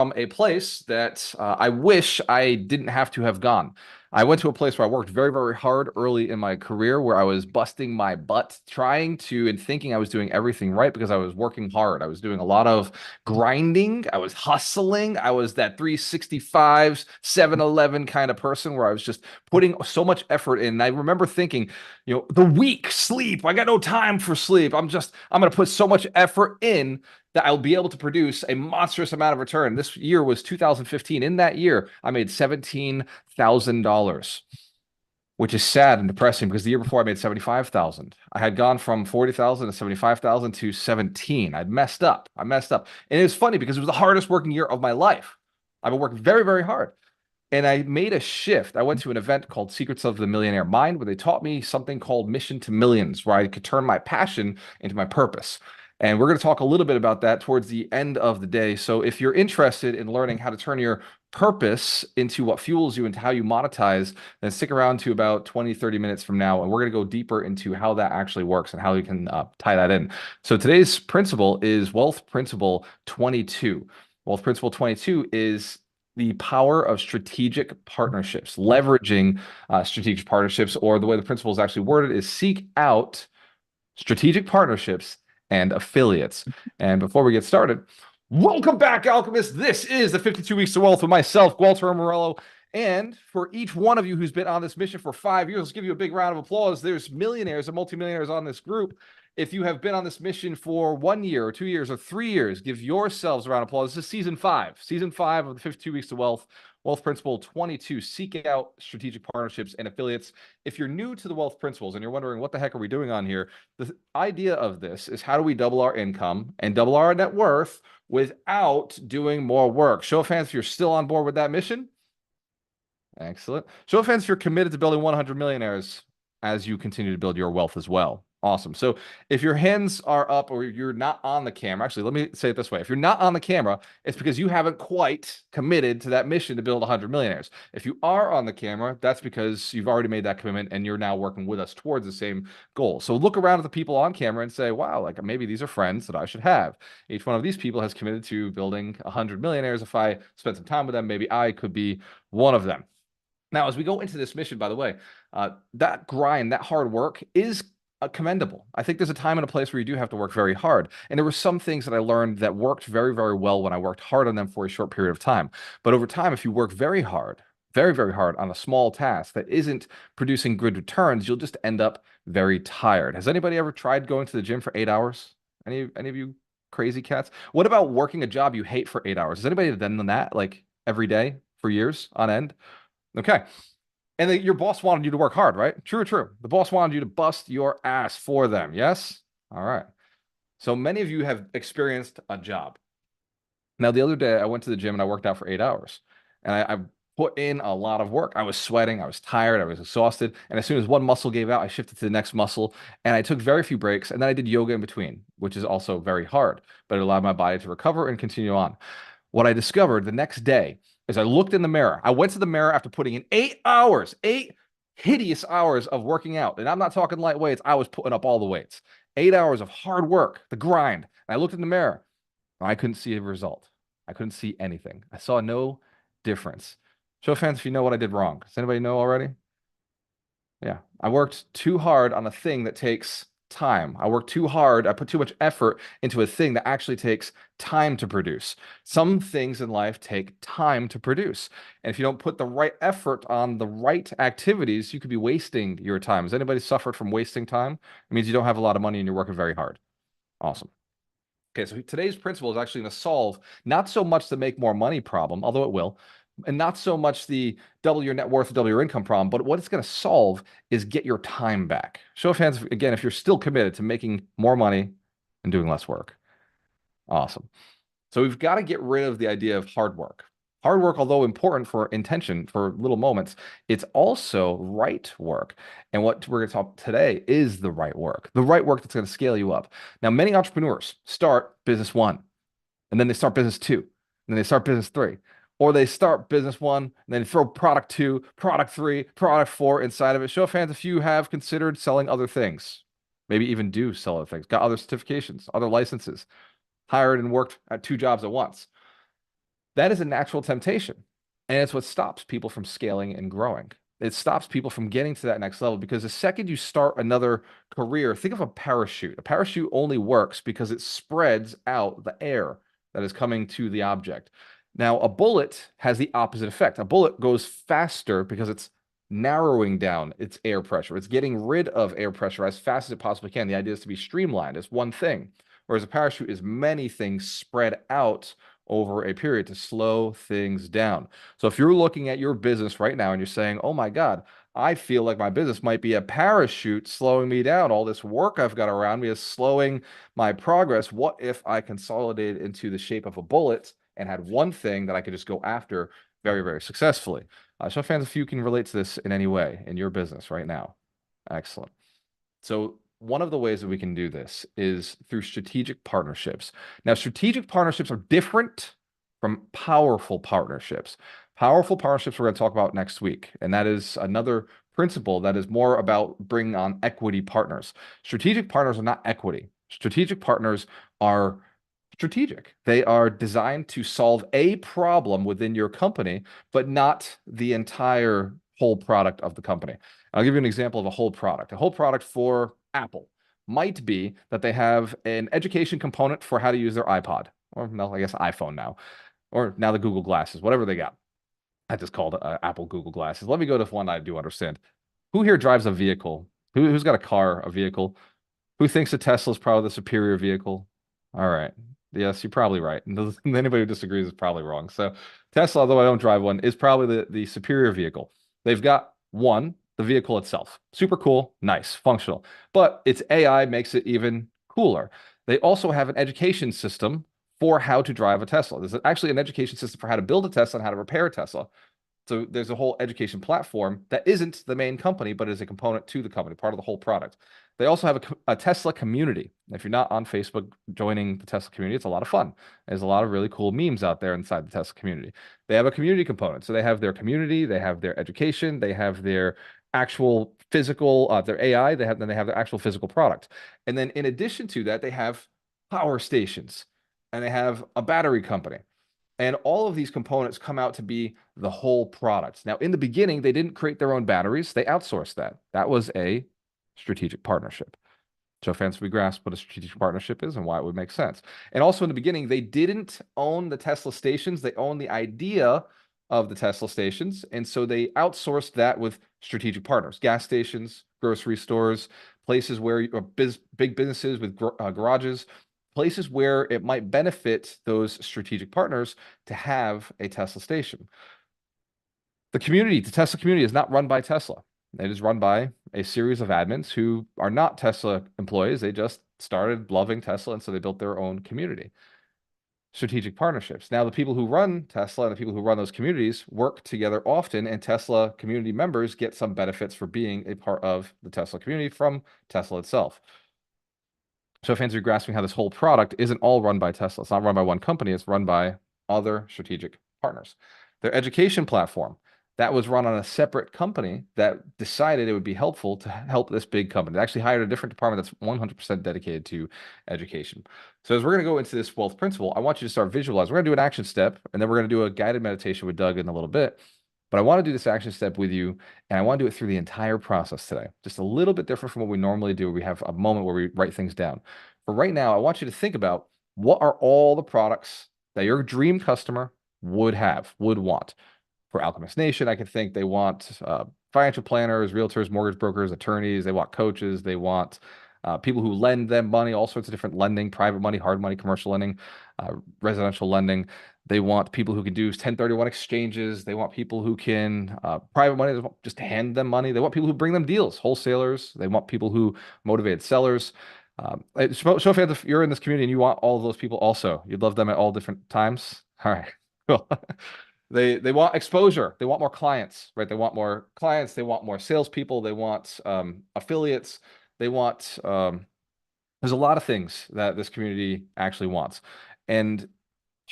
from a place that I wish I didn't have to have gone. I went to a place where I worked very, very hard early in my career, where I was busting my butt trying to and thinking I was doing everything right because I was working hard. I was doing a lot of grinding. I was hustling. I was that 365, 7-Eleven kind of person where I was just putting so much effort in. And I remember thinking, the weak sleep. I got no time for sleep. I'm going to put so much effort in that I'll be able to produce a monstrous amount of return. This year was 2015. In that year, I made $17,000, which is sad and depressing because the year before I made 75,000. I had gone from 40,000 to 75,000 to 17. I'd messed up. I messed up. And it was funny because it was the hardest working year of my life. I've been working very, very hard. And I made a shift. I went to an event called Secrets of the Millionaire Mind, where they taught me something called Mission to Millions, where I could turn my passion into my purpose. And we're going to talk a little bit about that towards the end of the day. So if you're interested in learning how to turn your purpose into what fuels you, into how you monetize, then stick around to about 20, 30 minutes from now. And we're going to go deeper into how that actually works and how you can tie that in. So today's principle is Wealth Principle 22. Wealth Principle 22 is the power of strategic partnerships, leveraging strategic partnerships, or the way the principle is actually worded is seek out strategic partnerships and affiliates. And before we get started, welcome back, Alchemist. This is the 52 Weeks to Wealth with myself, Walter Morello. And for each one of you who's been on this mission for 5 years, let's give you a big round of applause. There's millionaires and multimillionaires on this group. If you have been on this mission for 1 year or 2 years or 3 years, give yourselves a round of applause. This is season 5 of the 52 Weeks to Wealth. Wealth Principle 22, seek out strategic partnerships and affiliates. If you're new to the Wealth Principles and you're wondering what the heck are we doing on here, the idea of this is how do we double our income and double our net worth without doing more work? Show of hands if you're still on board with that mission. Excellent. Show of hands if you're committed to building 100 millionaires as you continue to build your wealth as well. Awesome. So if your hands are up or you're not on the camera, actually, let me say it this way. If you're not on the camera, it's because you haven't quite committed to that mission to build 100 millionaires. If you are on the camera, that's because you've already made that commitment and you're now working with us towards the same goal. So look around at the people on camera and say, wow, like maybe these are friends that I should have. Each one of these people has committed to building 100 millionaires. If I spend some time with them, maybe I could be one of them. Now, as we go into this mission, by the way, that grind, that hard work is commendable. I think there's a time and a place where you do have to work very hard. And there were some things that I learned that worked very, very well when I worked hard on them for a short period of time. But over time, if you work very hard, very, very hard on a small task that isn't producing good returns, you'll just end up very tired. Has anybody ever tried going to the gym for 8 hours? Any of you crazy cats? What about working a job you hate for 8 hours? Has anybody done that like every day for years on end? Okay. And your boss wanted you to work hard, right? True, true. The boss wanted you to bust your ass for them. Yes? All right. So many of you have experienced a job. Now, the other day, I went to the gym and I worked out for 8 hours. And I put in a lot of work. I was sweating. I was tired. I was exhausted. And as soon as one muscle gave out, I shifted to the next muscle. And I took very few breaks. And then I did yoga in between, which is also very hard. But it allowed my body to recover and continue on. What I discovered the next day is I looked in the mirror. I went to the mirror after putting in 8 hours, 8 hideous hours of working out. And I'm not talking light weights. I was putting up all the weights. 8 hours of hard work, the grind. And I looked in the mirror. I couldn't see a result. I couldn't see anything. I saw no difference. Show of hands if you know what I did wrong. Does anybody know already? Yeah. I worked too hard on a thing that takes time. I worked too hard. I put too much effort into a thing that actually takes time to produce. Some things in life take time to produce. And if you don't put the right effort on the right activities, you could be wasting your time. Has anybody suffered from wasting time? It means you don't have a lot of money and you're working very hard. Awesome. Okay, so today's principle is actually going to solve not so much the make more money problem, although it will, and not so much the double your net worth, double your income problem, but what it's going to solve is get your time back. Show of hands, again, if you're still committed to making more money and doing less work. Awesome. So we've got to get rid of the idea of hard work. Hard work, although important for intention, for little moments, it's also right work. And what we're going to talk today is the right work that's going to scale you up. Now, many entrepreneurs start business one, and then they start business two, and then they start business three, or they start business one, and then throw product two, product three, product four inside of it. Show of hands if you have considered selling other things, maybe even do sell other things, got other certifications, other licenses, hired and worked at 2 jobs at once. That is a natural temptation. And it's what stops people from scaling and growing. It stops people from getting to that next level because the second you start another career, think of a parachute. A parachute only works because it spreads out the air that is coming to the object. Now, a bullet has the opposite effect. A bullet goes faster because it's narrowing down its air pressure. It's getting rid of air pressure as fast as it possibly can. The idea is to be streamlined. It's one thing. Whereas a parachute is many things spread out over a period to slow things down. So if you're looking at your business right now and you're saying, oh my God, I feel like my business might be a parachute slowing me down. All this work I've got around me is slowing my progress. What if I consolidated into the shape of a bullet and had one thing that I could just go after very, very successfully? So fans, if you can relate to this in any way in your business right now. Excellent. So one of the ways that we can do this is through strategic partnerships. Now, strategic partnerships are different from powerful partnerships. Powerful partnerships we're going to talk about next week, and that is another principle that is more about bringing on equity partners. Strategic partners are not equity. Strategic partners are strategic. They are designed to solve a problem within your company, but not the entire whole product of the company. I'll give you an example of a whole product. A whole product for Apple might be that they have an education component for how to use their iPod, or no, I guess iPhone now, or now the Google Glasses, whatever they got. I just called Apple Google Glasses. Let me go to one I do understand. Who here drives a vehicle? Who's got a car, a vehicle? Who thinks a Tesla is probably the superior vehicle? All right. Yes, you're probably right. And anybody who disagrees is probably wrong. So Tesla, although I don't drive one, is probably the superior vehicle. They've got one, the vehicle itself. Super cool, nice, functional. But its AI makes it even cooler. They also have an education system for how to drive a Tesla. There's actually an education system for how to build a Tesla and how to repair a Tesla. So there's a whole education platform that isn't the main company, but is a component to the company, part of the whole product. They also have a Tesla community. If you're not on Facebook joining the Tesla community, it's a lot of fun. There's a lot of really cool memes out there inside the Tesla community. They have a community component. So they have their community, they have their education, they have their actual physical, their AI, then they have their actual physical product. And then in addition to that, they have power stations and they have a battery company. And all of these components come out to be the whole product. Now, in the beginning, they didn't create their own batteries. They outsourced that. That was a strategic partnership. So fans, we grasp what a strategic partnership is and why it would make sense. And also in the beginning, they didn't own the Tesla stations. They owned the idea of the Tesla stations. And so they outsourced that with strategic partners, gas stations, grocery stores, places where big businesses with garages, places where it might benefit those strategic partners to have a Tesla station. The Tesla community is not run by Tesla. It is run by a series of admins who are not Tesla employees. They just started loving Tesla, and so they built their own community. Strategic partnerships. Now, the people who run Tesla and the people who run those communities work together often, and Tesla community members get some benefits for being a part of the Tesla community from Tesla itself. So fans are grasping how this whole product isn't all run by Tesla. It's not run by one company. It's run by other strategic partners. Their education platform, that was run on a separate company that decided it would be helpful to help this big company. They actually hired a different department that's 100% dedicated to education. So as we're going to go into this wealth principle, I want you to start visualizing. We're going to do an action step, and then we're going to do a guided meditation with Doug in a little bit. But I want to do this action step with you, and I want to do it through the entire process today. Just a little bit different from what we normally do. We have a moment where we write things down. For right now, I want you to think about what are all the products that your dream customer would want. For Alchemist Nation, I can think they want financial planners, realtors, mortgage brokers, attorneys. They want coaches. They want people who lend them money, all sorts of different lending, private money, hard money, commercial lending, residential lending. They want people who can do 1031 exchanges. They want people who can private money, they just hand them money. They want people who bring them deals, wholesalers. They want people who motivated sellers. So if you're in this community and you want all of those people also, you'd love them at all different times. All right, cool. They want exposure. They want more clients, right? They want more clients. They want more salespeople. They want affiliates. They want there's a lot of things that this community actually wants. And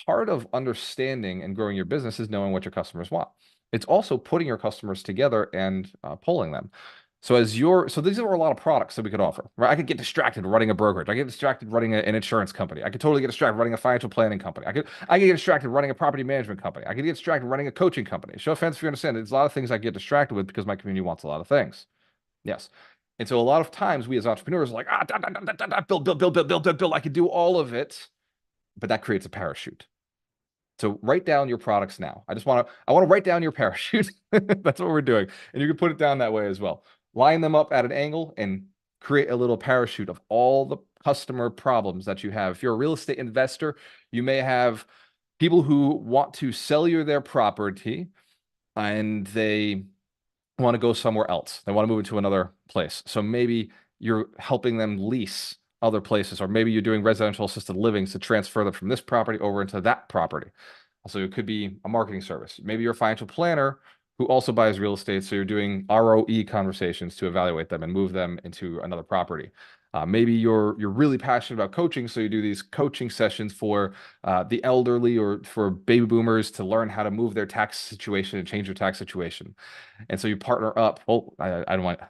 part of understanding and growing your business is knowing what your customers want. It's also putting your customers together and polling them. So these are a lot of products that we could offer, right? I could get distracted running a brokerage. I get distracted running an insurance company. I could totally get distracted running a financial planning company. I could get distracted running a property management company. I could get distracted running a coaching company. Show offense if you understand. There's a lot of things I get distracted with because my community wants a lot of things. Yes. And so a lot of times we as entrepreneurs are like, build, build, build, build, build, build, build. I could do all of it, but that creates a parachute. So write down your products now. I want to write down your parachute. That's what we're doing. And you can put it down that way as well. Line them up at an angle and create a little parachute of all the customer problems that you have. If you're a real estate investor, you may have people who want to sell you their property and they want to go somewhere else. They want to move into another place. So maybe you're helping them lease other places, or maybe you're doing residential assisted livings to transfer them from this property over into that property. So it could be a marketing service. Maybe you're a financial planner who also buys real estate. So you're doing ROE conversations to evaluate them and move them into another property. Maybe you're really passionate about coaching, so you do these coaching sessions for the elderly or for baby boomers to learn how to move their tax situation and change their tax situation. And so you partner up. Oh, I don't want.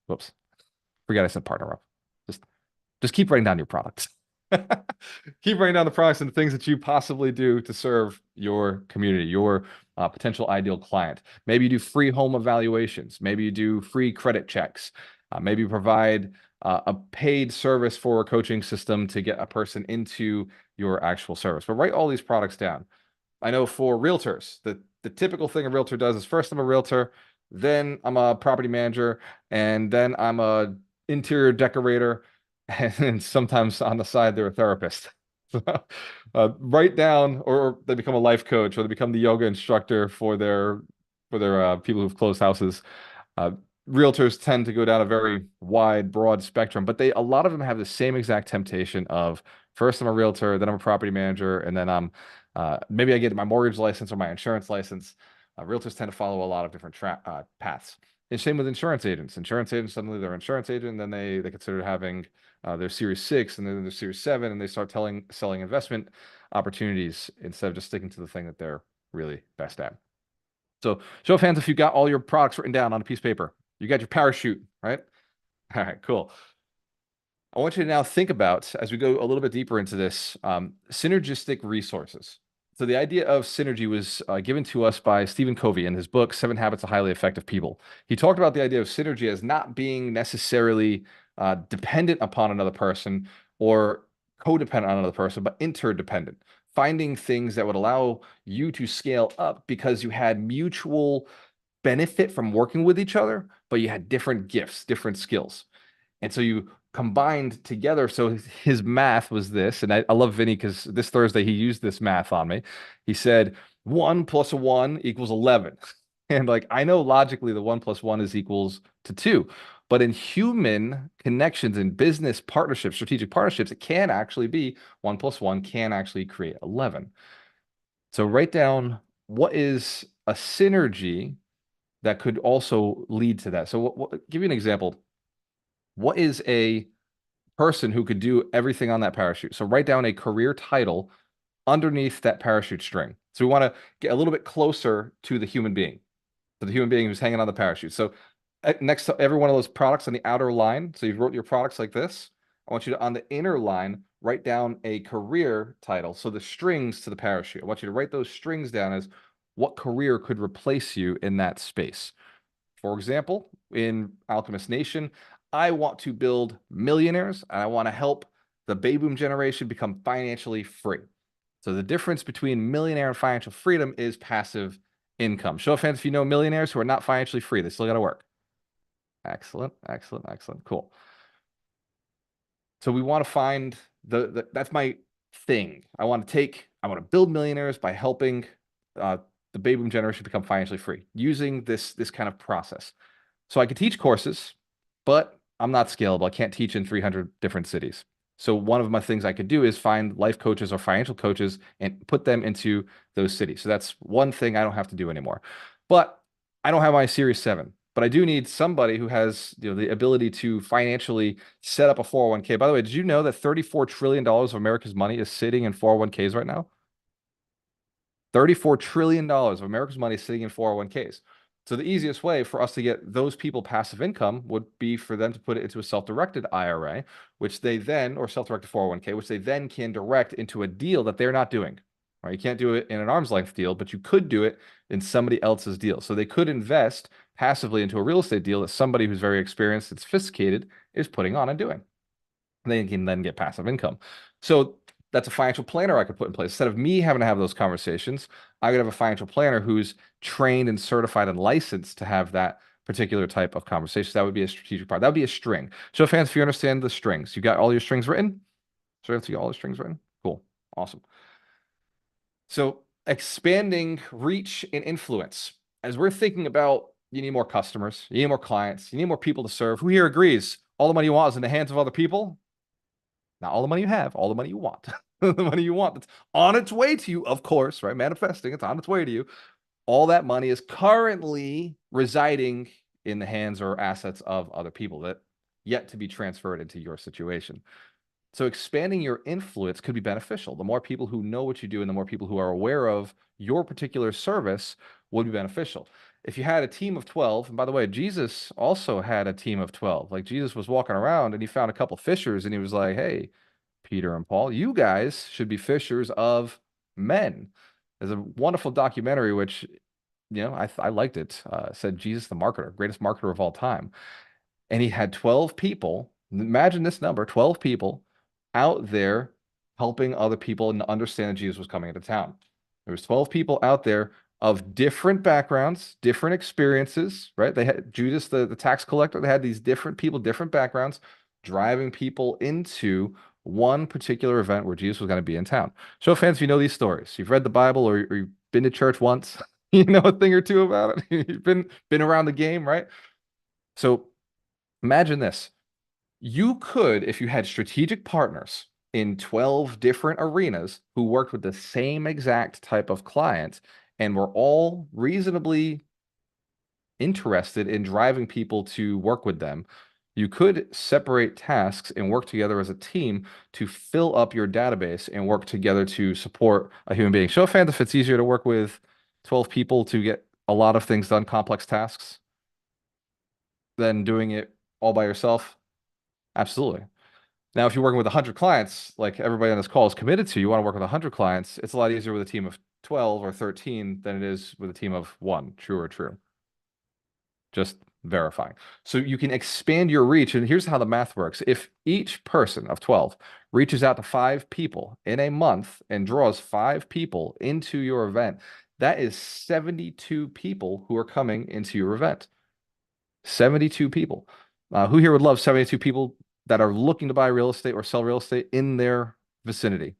Whoops, forget I said partner up. Just just keep writing down your products. Keep writing down the products and the things that you possibly do to serve your community, your potential ideal client. Maybe you do free home evaluations. Maybe you do free credit checks. Maybe you provide a paid service for a coaching system to get a person into your actual service. But write all these products down. I know for realtors, the typical thing a realtor does is first I'm a realtor, then I'm a property manager, and then I'm a interior decorator, and sometimes on the side they're a therapist. Write down, or they become a life coach, or they become the yoga instructor for their people who've closed houses. Uh, Realtors tend to go down a very wide, broad spectrum, but a lot of them have the same exact temptation of first I'm a realtor, then I'm a property manager, and then I'm maybe I get my mortgage license or my insurance license. Realtors tend to follow a lot of different paths. And same with insurance agents. Insurance agents, suddenly they're an insurance agent, and then they consider having their Series 6 and then their Series 7, and they start selling investment opportunities instead of just sticking to the thing that they're really best at. So show of hands if you got all your products written down on a piece of paper. You got your parachute, right? All right, cool. I want you to now think about, as we go a little bit deeper into this, synergistic resources. So the idea of synergy was given to us by Stephen Covey in his book, 7 Habits of Highly Effective People. He talked about the idea of synergy as not being necessarily dependent upon another person or codependent on another person, but interdependent. Finding things that would allow you to scale up because you had mutual benefit from working with each other, but you had different gifts, different skills. And so you combined together. So his math was this, and I love Vinny because this Thursday he used this math on me. He said 1 plus a 1 equals 11. And like I know logically the 1 plus 1 is equals to 2. But in human connections and business partnerships, strategic partnerships, it can actually be 1 plus 1 can actually create 11. So write down what is a synergy that could also lead to that. So give you an example. What is a person who could do everything on that parachute? So write down a career title underneath that parachute string. So we want to get a little bit closer to the human being, to the human being who's hanging on the parachute. So next to every one of those products on the outer line, so you've wrote your products like this. I want you to, on the inner line, write down a career title. So the strings to the parachute. I want you to write those strings down as what career could replace you in that space. For example, in Alchemist Nation, I want to build millionaires and I want to help the baby boom generation become financially free. So the difference between millionaire and financial freedom is passive income. Show of hands if you know millionaires who are not financially free. They still got to work. Excellent, excellent, excellent. Cool. So we want to find that's my thing. I want to build millionaires by helping the baby boom generation become financially free using this kind of process. So I could teach courses, but I'm not scalable. I can't teach in 300 different cities. So one of my things I could do is find life coaches or financial coaches and put them into those cities. So that's one thing I don't have to do anymore. But I don't have my Series 7, but I do need somebody who has the ability to financially set up a 401k. By the way, did you know that $34 trillion of America's money is sitting in 401ks right now? $34 trillion of America's money is sitting in 401ks. So the easiest way for us to get those people passive income would be for them to put it into a self-directed IRA, which they then, or self-directed 401k, which they then can direct into a deal that they're not doing. Right? You can't do it in an arm's length deal, but you could do it in somebody else's deal. So they could invest passively into a real estate deal that somebody who's very experienced and sophisticated is putting on and doing. They can then get passive income. So that's a financial planner I could put in place. Instead of me having to have those conversations, I could have a financial planner who's trained and certified and licensed to have that particular type of conversation. That would be a strategic part. That would be a string. Show of hands if you understand the strings. You got all your strings written? So you got all the strings written? Cool. Awesome. So expanding reach and influence. As we're thinking about, you need more customers, you need more clients, you need more people to serve. Who here agrees? All the money you want is in the hands of other people? Not all the money you have, all the money you want. The money you want that's on its way to you, of course, right? Manifesting, it's on its way to you. All that money is currently residing in the hands or assets of other people that yet to be transferred into your situation. So expanding your influence could be beneficial. The more people who know what you do and the more people who are aware of your particular service would be beneficial. If you had a team of 12, and by the way, Jesus also had a team of 12. Like Jesus was walking around and he found a couple fishers and he was like, hey, Peter and Paul, you guys should be fishers of men. There's a wonderful documentary, which, I liked it. Said Jesus the marketer, greatest marketer of all time. And he had 12 people. Imagine this number, 12 people out there helping other people and understand that Jesus was coming into town. There was 12 people out there of different backgrounds, different experiences, right? They had Judas, the tax collector, they had these different people, different backgrounds, driving people into one particular event where Jesus was going to be in town. Show of hands if you know these stories. You've read the Bible or you've been to church once, you know a thing or two about it. You've been around the game, right? So imagine this. You could, if you had strategic partners in 12 different arenas who worked with the same exact type of client and were all reasonably interested in driving people to work with them, you could separate tasks and work together as a team to fill up your database and work together to support a human being. Show of hands if it's easier to work with 12 people to get a lot of things done, complex tasks, than doing it all by yourself. Absolutely. Now, if you're working with 100 clients, like everybody on this call is committed to, you want to work with 100 clients, it's a lot easier with a team of 12 or 13 than it is with a team of one. True or true? Just verifying. So you can expand your reach. And here's how the math works. If each person of 12 reaches out to 5 people in a month and draws 5 people into your event, that is 72 people who are coming into your event. 72 people. Who here would love 72 people that are looking to buy real estate or sell real estate in their vicinity?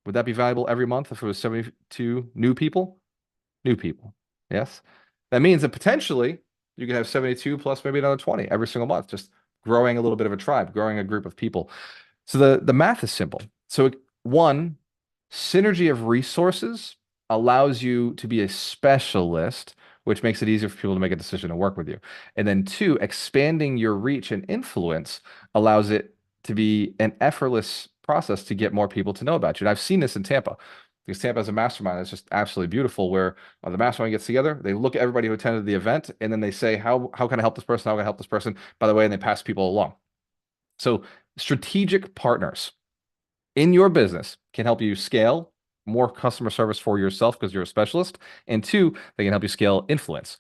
Would that be valuable every month if it was 72 new people? New people. Yes. That means that potentially you could have 72 plus maybe another 20 every single month, just growing a little bit of a tribe, growing a group of people. So the math is simple. So one, synergy of resources allows you to be a specialist, which makes it easier for people to make a decision to work with you. And then two, expanding your reach and influence allows it to be an effortless process to get more people to know about you. And I've seen this in Tampa because Tampa has a mastermind that's just absolutely beautiful where the mastermind gets together, they look at everybody who attended the event, and then they say, how can I help this person? How can I help this person? By the way, and they pass people along. So strategic partners in your business can help you scale more customer service for yourself because you're a specialist. And two, they can help you scale influence.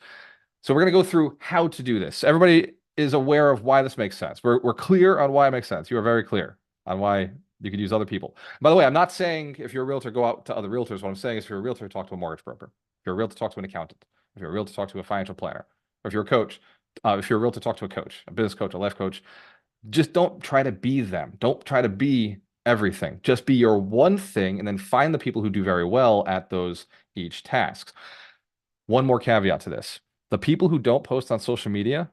So we're going to go through how to do this. Everybody is aware of why this makes sense. We're clear on why it makes sense. You are very clear on why you could use other people. By the way, I'm not saying if you're a realtor, go out to other realtors. What I'm saying is if you're a realtor, talk to a mortgage broker. If you're a realtor, talk to an accountant. If you're a realtor, talk to a financial planner. Or if you're a coach, if you're a realtor, talk to a coach, a business coach, a life coach. Just don't try to be them. Don't try to be everything. Just be your one thing and then find the people who do very well at those each tasks. One more caveat to this. The people who don't post on social media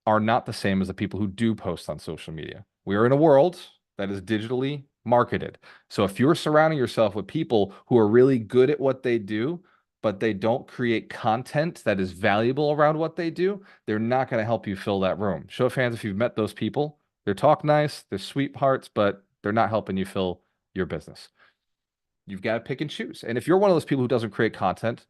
are not the same as the people who do post on social media. We are in a world that is digitally marketed. So if you're surrounding yourself with people who are really good at what they do, but they don't create content that is valuable around what they do, they're not going to help you fill that room. Show of hands if you've met those people. They talk nice, they're sweethearts, but they're not helping you fill your business. You've got to pick and choose. And if you're one of those people who doesn't create content,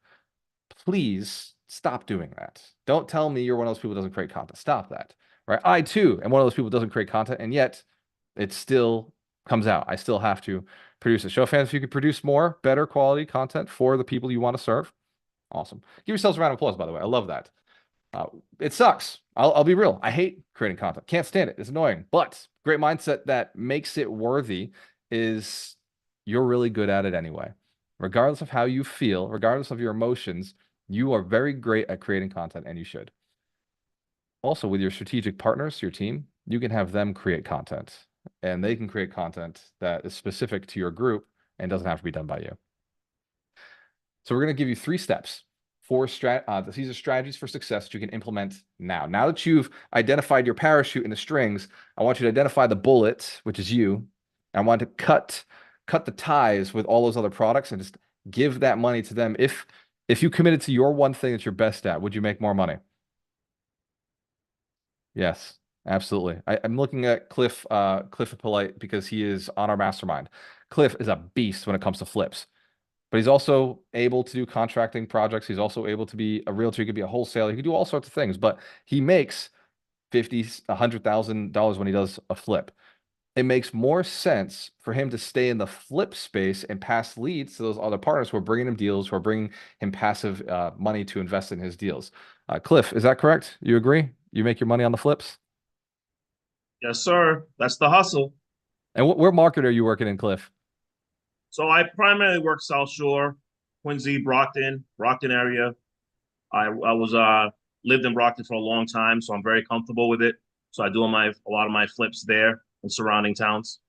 please Stop doing that. Don't tell me you're one of those people who doesn't create content. Stop that. Right? I too am one of those people who doesn't create content, and yet it still comes out. I still have to produce it. Show of hands if you could produce more, better quality content for the people you want to serve. Awesome. Give yourselves a round of applause, by the way. I love that. Uh, it sucks. I'll be real. I hate creating content. Can't stand it. It's annoying. But great mindset that makes it worthy is you're really good at it anyway. Regardless of how you feel, regardless of your emotions, you are very great at creating content, and you should. Also, with your strategic partners, your team, you can have them create content, and they can create content that is specific to your group and doesn't have to be done by you. So we're going to give you 3 steps for these are strategies for success that you can implement now. Now that you've identified your parachute and the strings, I want you to identify the bullet, which is you. I want to cut the ties with all those other products and just give that money to them. If you committed to your one thing that you're best at, would you make more money? Yes, absolutely. I'm looking at Cliff Polite because he is on our mastermind. Cliff is a beast when it comes to flips, but he's also able to do contracting projects. He's also able to be a realtor. He could be a wholesaler. He could do all sorts of things, but he makes $100,000 when he does a flip. It makes more sense for him to stay in the flip space and pass leads to those other partners who are bringing him deals, who are bringing him passive money to invest in his deals. Cliff, is that correct? You agree? You make your money on the flips? Yes, sir. That's the hustle. And where market are you working in, Cliff? So I primarily work South Shore, Quincy, Brockton area. I was lived in Brockton for a long time, so I'm very comfortable with it. So I do a lot of my flips there and surrounding towns.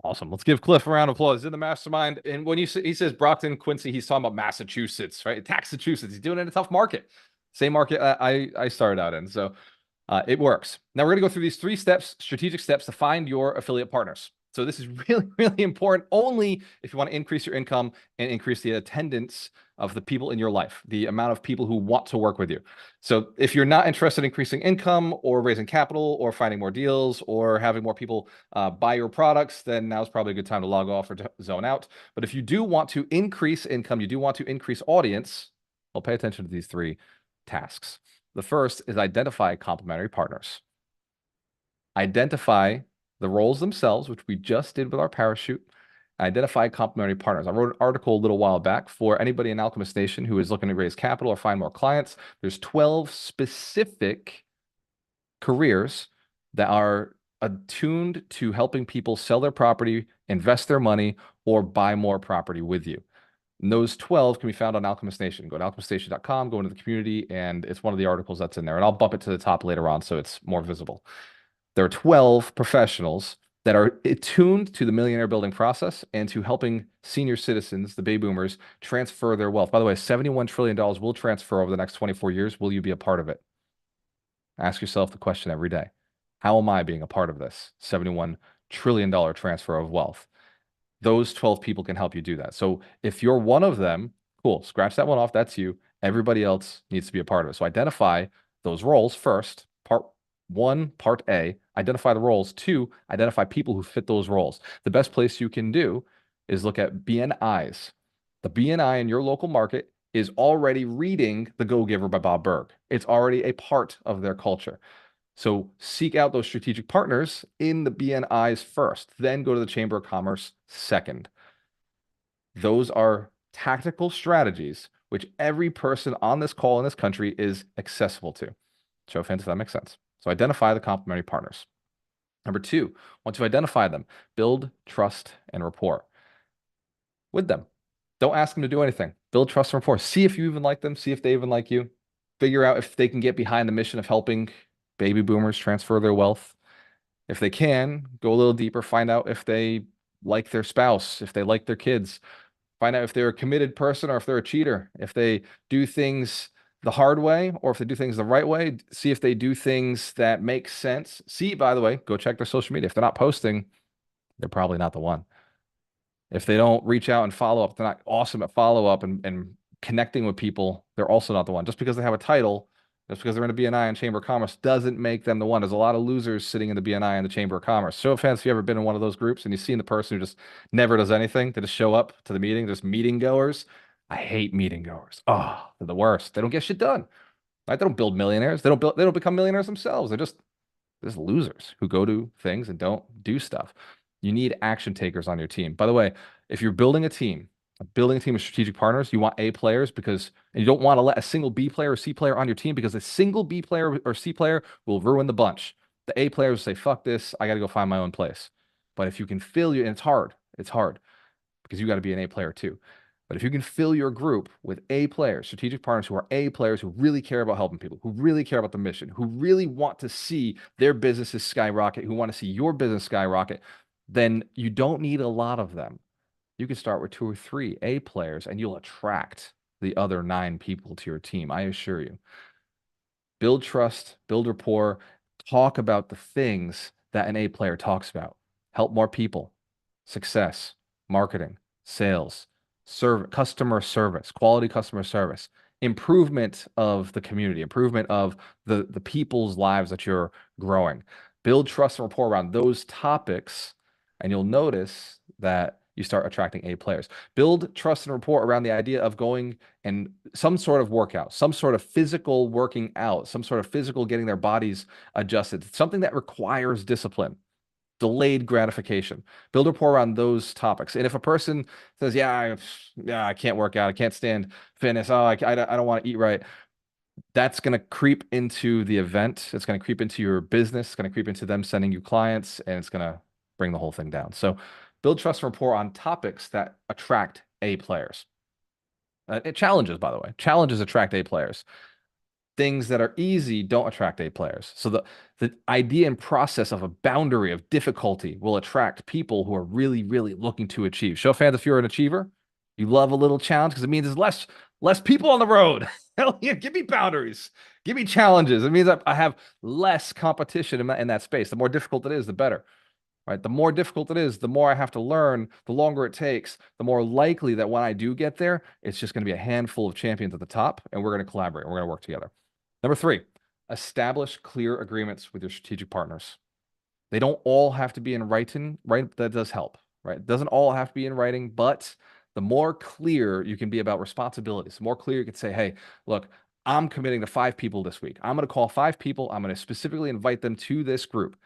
Awesome. Let's give Cliff a round of applause. He's in the mastermind. And when he says Brockton, Quincy, he's talking about Massachusetts, right? Massachusetts. He's doing it in a tough market. Same market I started out in. So it works. Now we're going to go through these 3 steps, strategic steps to find your affiliate partners. So this is really, really important only if you want to increase your income and increase the attendance of the people in your life, the amount of people who want to work with you. So if you're not interested in increasing income or raising capital or finding more deals or having more people buy your products, then now's probably a good time to log off or to zone out. But if you do want to increase income, you do want to increase audience, well, pay attention to these 3 tasks. The first is identify complementary partners. Identify the roles themselves, which we just did with our parachute. Identify complementary partners. I wrote an article a little while back for anybody in Alchemist Nation who is looking to raise capital or find more clients. There's 12 specific careers that are attuned to helping people sell their property, invest their money, or buy more property with you. And those 12 can be found on Alchemist Nation. Go to alchemiststation.com, go into the community, and it's one of the articles that's in there. And I'll bump it to the top later on so it's more visible. There are 12 professionals that are attuned to the millionaire building process and to helping senior citizens, the baby boomers, transfer their wealth. By the way, $71 trillion will transfer over the next 24 years. Will you be a part of it? Ask yourself the question every day. How am I being a part of this $71 trillion transfer of wealth? Those 12 people can help you do that. So if you're one of them, cool, scratch that one off. That's you. Everybody else needs to be a part of it. So identify those roles first. Part 1, part A, identify the roles. 2, identify people who fit those roles. The best place you can do is look at BNIs. The BNI in your local market is already reading The Go-Giver by Bob Burg. It's already a part of their culture. So seek out those strategic partners in the BNIs first, then go to the Chamber of Commerce second. Those are tactical strategies which every person on this call in this country is accessible to. Show of hands if that makes sense. So identify the complementary partners. Number 2, once you identify them, build trust and rapport with them. Don't ask them to do anything. Build trust and rapport. See if you even like them. See if they even like you. Figure out if they can get behind the mission of helping baby boomers transfer their wealth. If they can, go a little deeper. Find out if they like their spouse, if they like their kids. Find out if they're a committed person or if they're a cheater. If they do things the hard way or if they do things the right way. See if they do things that make sense. See, by the way, go check their social media. If they're not posting, they're probably not the one. If they don't reach out and follow up, they're not awesome at follow up and connecting with people, they're also not the one. Just because they have a title, just because they're in a BNI and Chamber of Commerce doesn't make them the one. There's a lot of losers sitting in the BNI and the Chamber of Commerce. Show of hands if you've ever been in one of those groups and you've seen the person who just never does anything. They just show up to the meeting, just meeting goers. I hate meeting goers. Oh, they're the worst. They don't get shit done. Right? They don't build millionaires. They don't become millionaires themselves. They're just losers who go to things and don't do stuff. You need action takers on your team. By the way, if you're building a team of strategic partners, you want A players because and you don't want to let a single B player or C player on your team because a single B player or C player will ruin the bunch. The A players say, fuck this, I got to go find my own place. But if you can fill you, and it's hard because you got to be an A player too. But if you can fill your group with A players, strategic partners who are A players who really care about helping people, who really care about the mission, who really want to see their businesses skyrocket, who want to see your business skyrocket, then you don't need a lot of them. You can start with 2 or 3 A players and you'll attract the other 9 people to your team. I assure you. Build trust, build rapport, talk about the things that an A player talks about. Help more people, success, marketing, sales, customer service, quality customer service, improvement of the community, improvement of the people's lives that you're growing. Build trust and rapport around those topics, and you'll notice that you start attracting A players. Build trust and rapport around the idea of going and some sort of workout, some sort of physical working out, some sort of physical getting their bodies adjusted, something that requires discipline, delayed gratification. Build rapport around those topics. And if a person says, I can't work out, I can't stand fitness, I don't want to eat right, that's going to creep into the event. It's going to creep into your business. It's going to creep into them sending you clients, and it's going to bring the whole thing down. So build trust and rapport on topics that attract A players. Challenges, by the way, challenges attract A players. Things that are easy don't attract A players. So the idea and process of a boundary of difficulty will attract people who are really, really looking to achieve. Show fans if you're an achiever. You love a little challenge because it means there's less people on the road. Hell yeah, give me boundaries. Give me challenges. It means I have less competition in that space. The more difficult it is, the better. Right? The more difficult it is, the more I have to learn, the longer it takes, the more likely that when I do get there, it's just going to be a handful of champions at the top, and we're going to collaborate. We're going to work together. Number 3, establish clear agreements with your strategic partners. They don't all have to be in writing, right? That does help, right? It doesn't all have to be in writing, but the more clear you can be about responsibilities, the more clear you can say, hey, look, I'm committing to 5 people this week. I'm going to call 5 people. I'm going to specifically invite them to this group.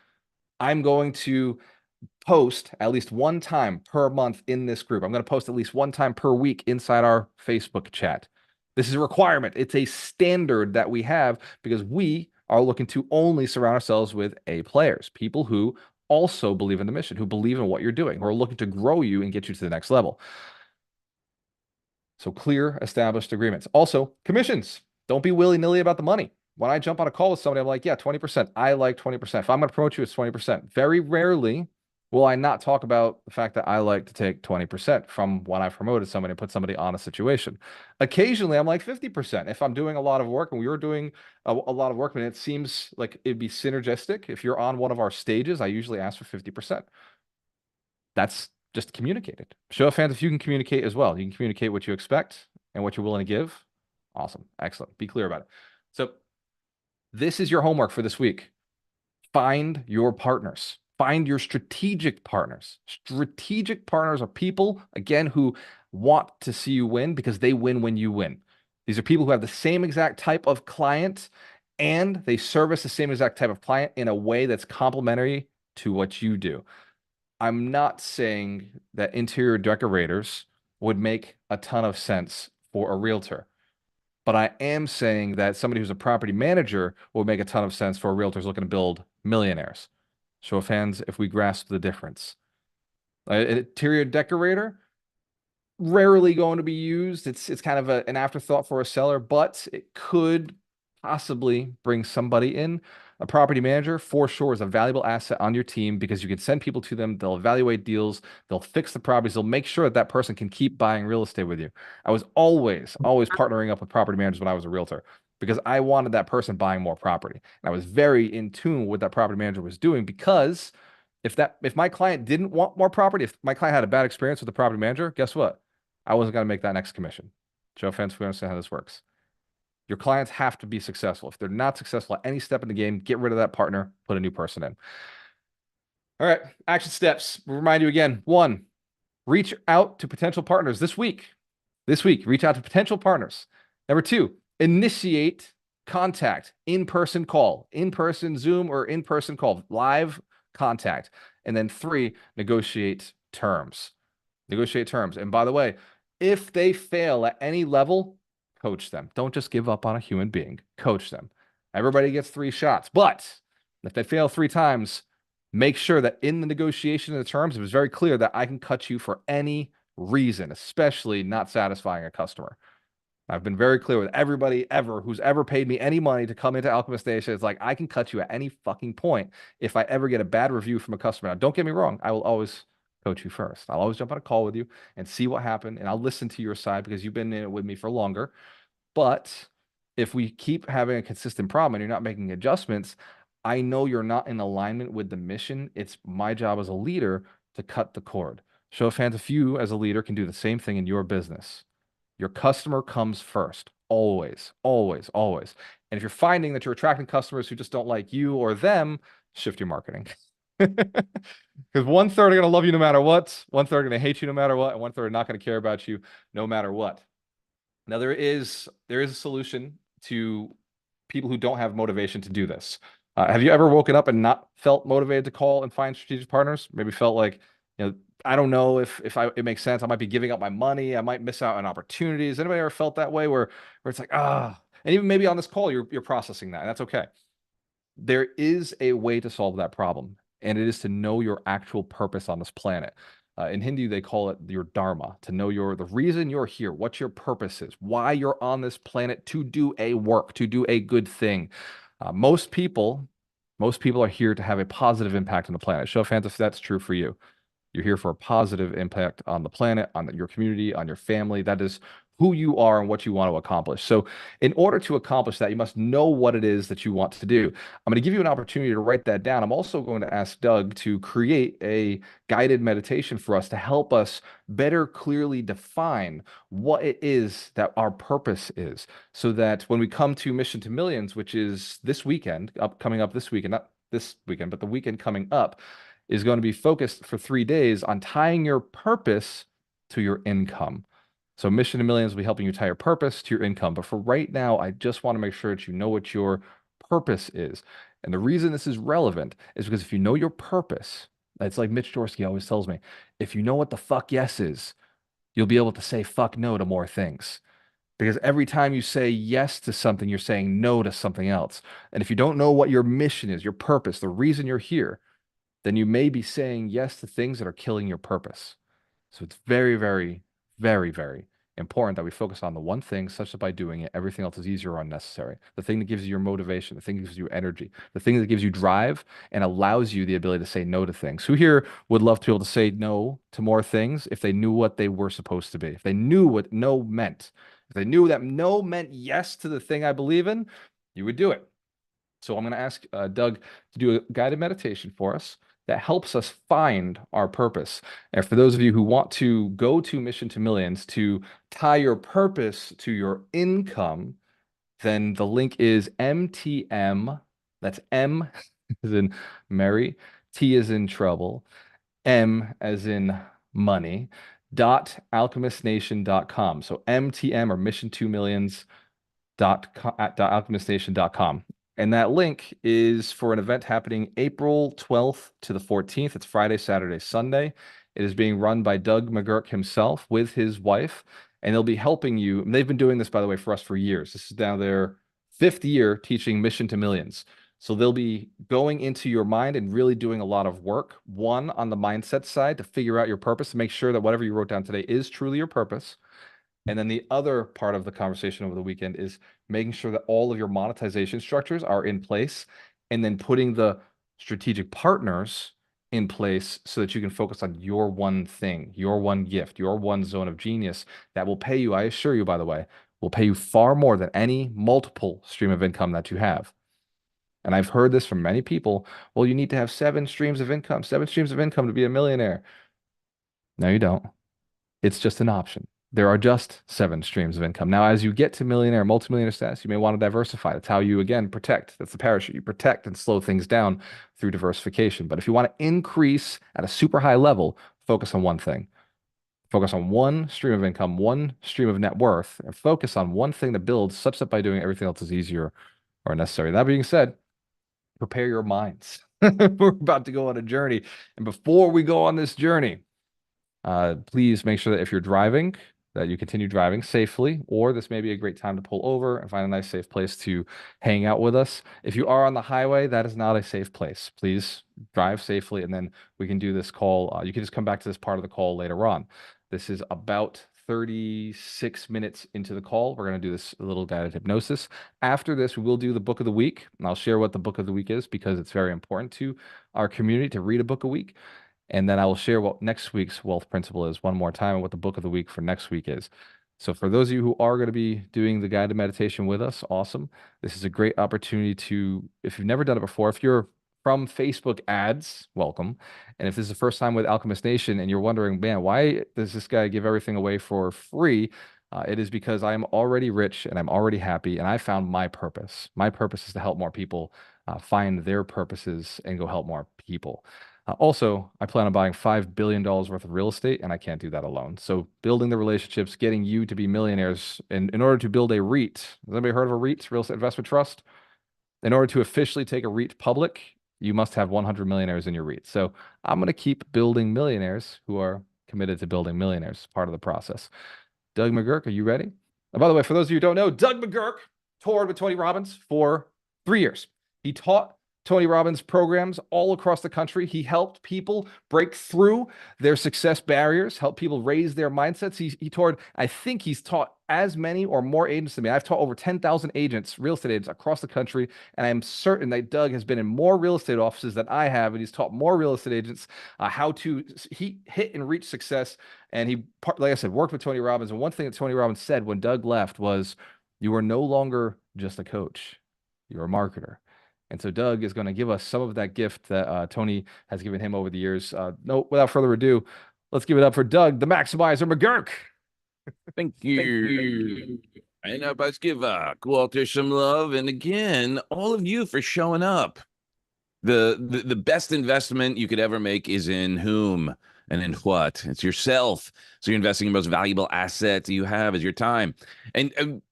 I'm going to post at least one time per month in this group. I'm going to post at least one time per week inside our Facebook chat. This is a requirement. It's a standard that we have because we are looking to only surround ourselves with A players, people who also believe in the mission, who believe in what you're doing, who are looking to grow you and get you to the next level. So clear, established agreements. Also, commissions. Don't be willy-nilly about the money. When I jump on a call with somebody, I'm like, yeah, 20%. I like 20%. If I'm going to promote you, it's 20%. Very rarely will I not talk about the fact that I like to take 20% from when I promoted somebody and put somebody on a situation. Occasionally, I'm like 50%. If I'm doing a lot of work and we were doing a lot of work and it seems like it'd be synergistic, if you're on one of our stages, I usually ask for 50%. That's just communicated. Show fans if you can communicate as well. You can communicate what you expect and what you're willing to give. Awesome. Excellent. Be clear about it. So this is your homework for this week. Find your partners. Find your strategic partners. Strategic partners are people, again, who want to see you win because they win when you win. These are people who have the same exact type of client and they service the same exact type of client in a way that's complementary to what you do. I'm not saying that interior decorators would make a ton of sense for a realtor. But I am saying that somebody who's a property manager will make a ton of sense for realtors looking to build millionaires. Show of hands if we grasp the difference. An interior decorator, rarely going to be used. It's kind of an afterthought for a seller, but it could possibly bring somebody in. A property manager for sure is a valuable asset on your team because you can send people to them. They'll evaluate deals. They'll fix the properties. They'll make sure that that person can keep buying real estate with you. I was always partnering up with property managers when I was a realtor because I wanted that person buying more property. And I was very in tune with what that property manager was doing because if my client didn't want more property, if my client had a bad experience with the property manager, guess what? I wasn't going to make that next commission. Joe Fence, we understand how this works. Your clients have to be successful. If they're not successful at any step in the game, get rid of that partner, put a new person in. All right, action steps. We'll remind you again. 1, reach out to potential partners this week. This week, reach out to potential partners. Number two, initiate contact, in-person call, in-person Zoom or in-person call, live contact. And then three, negotiate terms. Negotiate terms. And by the way, if they fail at any level, coach them. Don't just give up on a human being. Coach them. Everybody gets 3 shots. But if they fail 3 times, make sure that in the negotiation of the terms, it was very clear that I can cut you for any reason, especially not satisfying a customer. I've been very clear with everybody ever who's ever paid me any money to come into Alchemist Nation. It's like, I can cut you at any fucking point if I ever get a bad review from a customer. Now, don't get me wrong. I will always coach you first. I'll always jump on a call with you and see what happened. And I'll listen to your side because you've been in it with me for longer. But if we keep having a consistent problem and you're not making adjustments, I know you're not in alignment with the mission. It's my job as a leader to cut the cord. Show of hands if you, as a leader, can do the same thing in your business. Your customer comes first, always, always, always. And if you're finding that you're attracting customers who just don't like you or them, shift your marketing. Because 1/3 are going to love you no matter what, 1/3 are going to hate you no matter what, and 1/3 are not going to care about you no matter what. Now, there is a solution to people who don't have motivation to do this. Have you ever woken up and not felt motivated to call and find strategic partners? Maybe felt like, I don't know if it makes sense. I might be giving up my money. I might miss out on opportunities. Anybody ever felt that way where it's like, and even maybe on this call, you're processing that, and that's okay. There is a way to solve that problem, and it is to know your actual purpose on this planet. In Hindi, they call it your dharma, to know the reason you're here, what your purpose is, why you're on this planet to do a work, to do a good thing. Most people are here to have a positive impact on the planet. Show of hands if that's true for you. You're here for a positive impact on the planet, on your community, on your family. That is who you are and what you want to accomplish. So in order to accomplish that, you must know what it is that you want to do. I'm going to give you an opportunity to write that down. I'm also going to ask Doug to create a guided meditation for us to help us better clearly define what it is that our purpose is, so that when we come to Mission to Millions, which is this weekend, coming up this weekend, not this weekend, but the weekend coming up, is going to be focused for 3 days on tying your purpose to your income. So Mission to Millions will be helping you tie your purpose to your income. But for right now, I just want to make sure that you know what your purpose is. And the reason this is relevant is because if you know your purpose, it's like Mitch Dorsey always tells me, if you know what the fuck yes is, you'll be able to say fuck no to more things. Because every time you say yes to something, you're saying no to something else. And if you don't know what your mission is, your purpose, the reason you're here, then you may be saying yes to things that are killing your purpose. So it's very, very, very, very important that we focus on the one thing, such that by doing it, everything else is easier or unnecessary. The thing that gives you your motivation, the thing that gives you energy, the thing that gives you drive and allows you the ability to say no to things. Who here would love to be able to say no to more things if they knew what they were supposed to be? If they knew what no meant, if they knew that no meant yes to the thing I believe in, you would do it. So I'm going to ask Doug to do a guided meditation for us that helps us find our purpose. And for those of you who want to go to Mission to Millions to tie your purpose to your income, then the link is MTM. That's M as in Mary, T as in trouble, M as in money, .alchemistnation.com. So MTM or Mission to Millions at alchemistnation.com. And that link is for an event happening April 12th to the 14th. It's Friday, Saturday, Sunday. It is being run by Doug McGurk himself with his wife, and they'll be helping you. And they've been doing this, by the way, for us for years. This is now their 5th year teaching Mission to Millions. So they'll be going into your mind and really doing a lot of work. One, on the mindset side to figure out your purpose, to make sure that whatever you wrote down today is truly your purpose. And then the other part of the conversation over the weekend is making sure that all of your monetization structures are in place, and then putting the strategic partners in place so that you can focus on your one thing, your one gift, your one zone of genius that will pay you, I assure you, by the way, will pay you far more than any multiple stream of income that you have. And I've heard this from many people. Well, you need to have 7 streams of income, 7 streams of income to be a millionaire. No, you don't. It's just an option. There are just 7 streams of income. Now, as you get to millionaire, multimillionaire status, you may want to diversify. That's how you, again, protect. That's the parachute. You protect and slow things down through diversification. But if you want to increase at a super high level, focus on one thing. Focus on one stream of income, one stream of net worth, and focus on one thing that builds such that by doing everything else is easier or necessary. That being said, prepare your minds. We're about to go on a journey. And before we go on this journey, please make sure that if you're driving, that you continue driving safely, or this may be a great time to pull over and find a nice safe place to hang out with us. If you are on the highway, that is not a safe place. Please drive safely, and then we can do this call. You can just come back to this part of the call later on. This is about 36 minutes into the call. We're going to do this little guided hypnosis. After this, we will do the book of the week, and I'll share what the book of the week is because it's very important to our community to read a book a week. And then I will share what next week's wealth principle is one more time and what the book of the week for next week is. So for those of you who are going to be doing the guided meditation with us, awesome. This is a great opportunity to, if you've never done it before, if you're from Facebook ads, welcome. And if this is the first time with Alchemist Nation and you're wondering, man, why does this guy give everything away for free? It is because I am already rich and I'm already happy and I found my purpose. My purpose is to help more people find their purposes and go help more people. Also, I plan on buying $5 billion worth of real estate, and I can't do that alone. So building the relationships, getting you to be millionaires, and in order to build a REIT, has anybody heard of a REIT, Real Estate Investment Trust? In order to officially take a REIT public, you must have 100 millionaires in your REIT. So I'm going to keep building millionaires who are committed to building millionaires, part of the process. Doug McGurk, are you ready? And by the way, for those of you who don't know, Doug McGurk toured with Tony Robbins for 3 years. He taught Tony Robbins programs all across the country. He helped people break through their success barriers, help people raise their mindsets. He toured, I think he's taught as many or more agents than me. I've taught over 10,000 agents, real estate agents across the country. And I'm certain that Doug has been in more real estate offices than I have. And he's taught more real estate agents how to hit and reach success. And he, like I said, worked with Tony Robbins. And one thing that Tony Robbins said when Doug left was, you are no longer just a coach. You're a marketer. And so Doug is going to give us some of that gift that Tony has given him over the years. No, without further ado, let's give it up for Doug, the Maximizer McGurk. Thank you. And let's give Walter some love. And again, all of you for showing up. The best investment you could ever make is in whom and in what? It's yourself. So you're investing in the most valuable asset you have is your time. And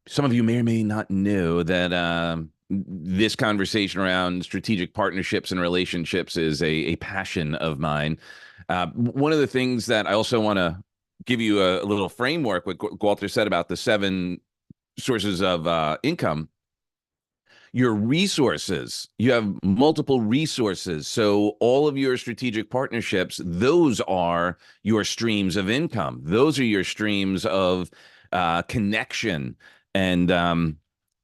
some of you may or may not know that this conversation around strategic partnerships and relationships is a passion of mine. One of the things that I also want to give you a little framework, what Walter said about the 7 sources of income. Your resources, you have multiple resources. So all of your strategic partnerships, those are your streams of income. Those are your streams of connection. And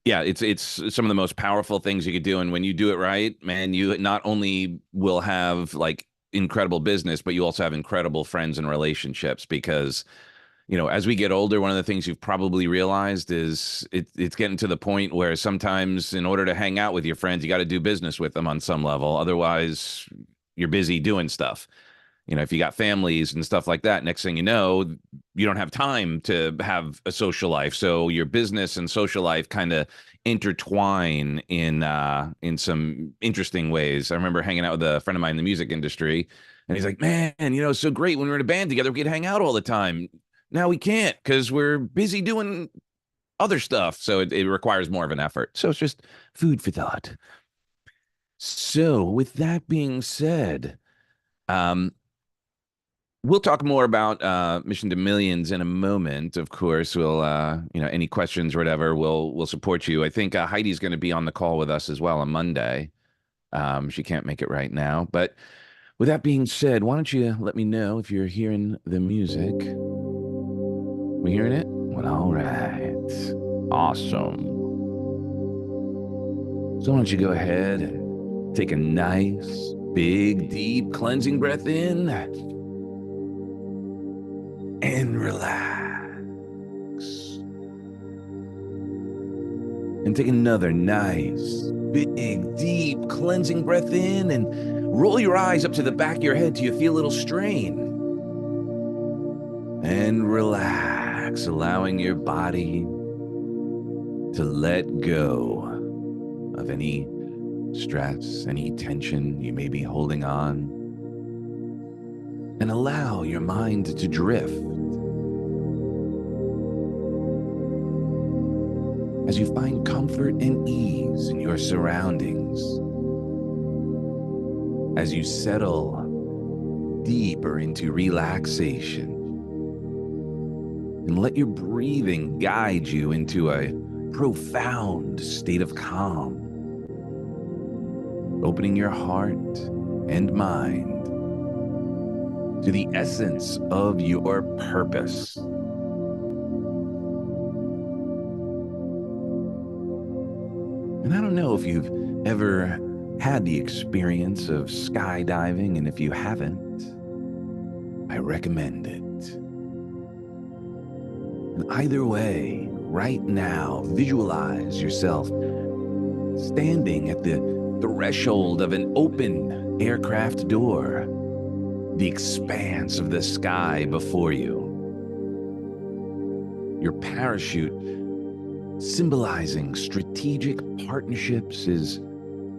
yeah, it's some of the most powerful things you could do. And when you do it right, man, you not only will have like incredible business, but you also have incredible friends and relationships because, you know, as we get older, one of the things you've probably realized is it's getting to the point where sometimes in order to hang out with your friends, you got to do business with them on some level. Otherwise, you're busy doing stuff. You know, if you got families and stuff like that, next thing you know, you don't have time to have a social life. So your business and social life kind of intertwine in some interesting ways. I remember hanging out with a friend of mine in the music industry, and he's like, "Man, you know, it's so great when we were in a band together, we could hang out all the time. Now we can't because we're busy doing other stuff. So it requires more of an effort. So it's just food for thought." So with that being said, we'll talk more about Mission to Millions in a moment. Of course, we'll you know, any questions or whatever, we'll support you. I think Heidi's going to be on the call with us as well on Monday. She can't make it right now, but with that being said, why don't you let me know if you're hearing the music? We hearing it? Well, all right, awesome. So why don't you go ahead and take a nice, big, deep cleansing breath in. And relax. And take another nice, big, deep cleansing breath in and roll your eyes up to the back of your head till you feel a little strain. And relax, allowing your body to let go of any stress, any tension you may be holding on. and allow your mind to drift. As you find comfort and ease in your surroundings, as you settle deeper into relaxation, and let your breathing guide you into a profound state of calm, opening your heart and mind to the essence of your purpose. And I don't know if you've ever had the experience of skydiving, and if you haven't, I recommend it. And either way, right now, visualize yourself standing at the threshold of an open aircraft door, the expanse of the sky before you. Your parachute, symbolizing strategic partnerships, is